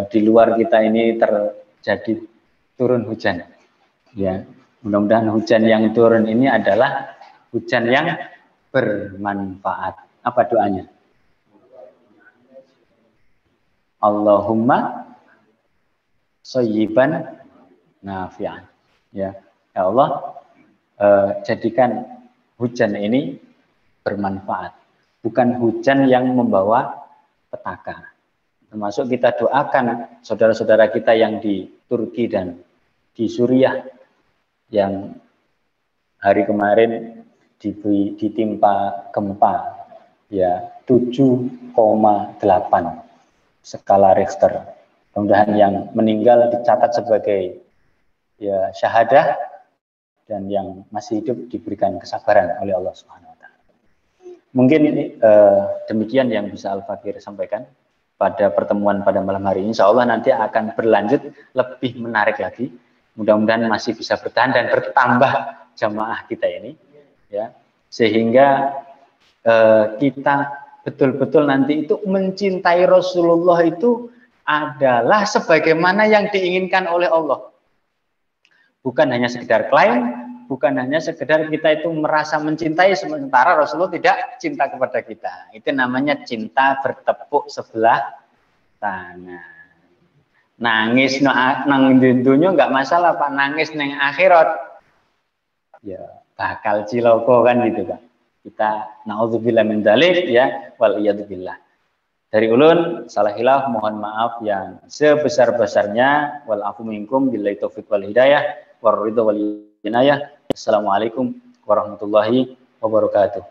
Speaker 1: di luar kita ini terjadi turun hujan. Ya, mudah-mudahan hujan yang turun ini adalah hujan yang bermanfaat. Apa doanya? Allahumma shayyiban nafi'an. Ya, ya Allah, jadikan hujan ini bermanfaat. Bukan hujan yang membawa petaka. Termasuk kita doakan saudara-saudara kita yang di Turki dan di Suriah yang hari kemarin ditimpa gempa ya 7,8 skala Richter. Mudah-mudahan yang meninggal dicatat sebagai ya syahadah dan yang masih hidup diberikan kesabaran oleh Allah Subhanahu wa taala. Mungkin demikian yang bisa Al-Fakir sampaikan pada pertemuan pada malam hari ini. Insya Allah nanti akan berlanjut lebih menarik lagi. Mudah-mudahan masih bisa bertahan dan bertambah jamaah kita ini, ya, sehingga kita betul-betul nanti itu mencintai Rasulullah itu adalah sebagaimana yang diinginkan oleh Allah. Bukan hanya sekedar klaim, bukan hanya sekedar kita itu merasa mencintai sementara Rasulullah tidak cinta kepada kita. Itu namanya cinta bertepuk sebelah tangan. Nangis nang dunia nggak masalah Pak, nangis nang akhirat ya bakal ciloko kan gitu Pak. Kita naudzubillah min dzalik ya, wal iyadzubillah. Dari ulun salah hilaf mohon maaf yang sebesar-besarnya, wal afu minkum billahi taufiq wal hidayah war ridha wal inayah. Assalamualaikum warahmatullahi wabarakatuh.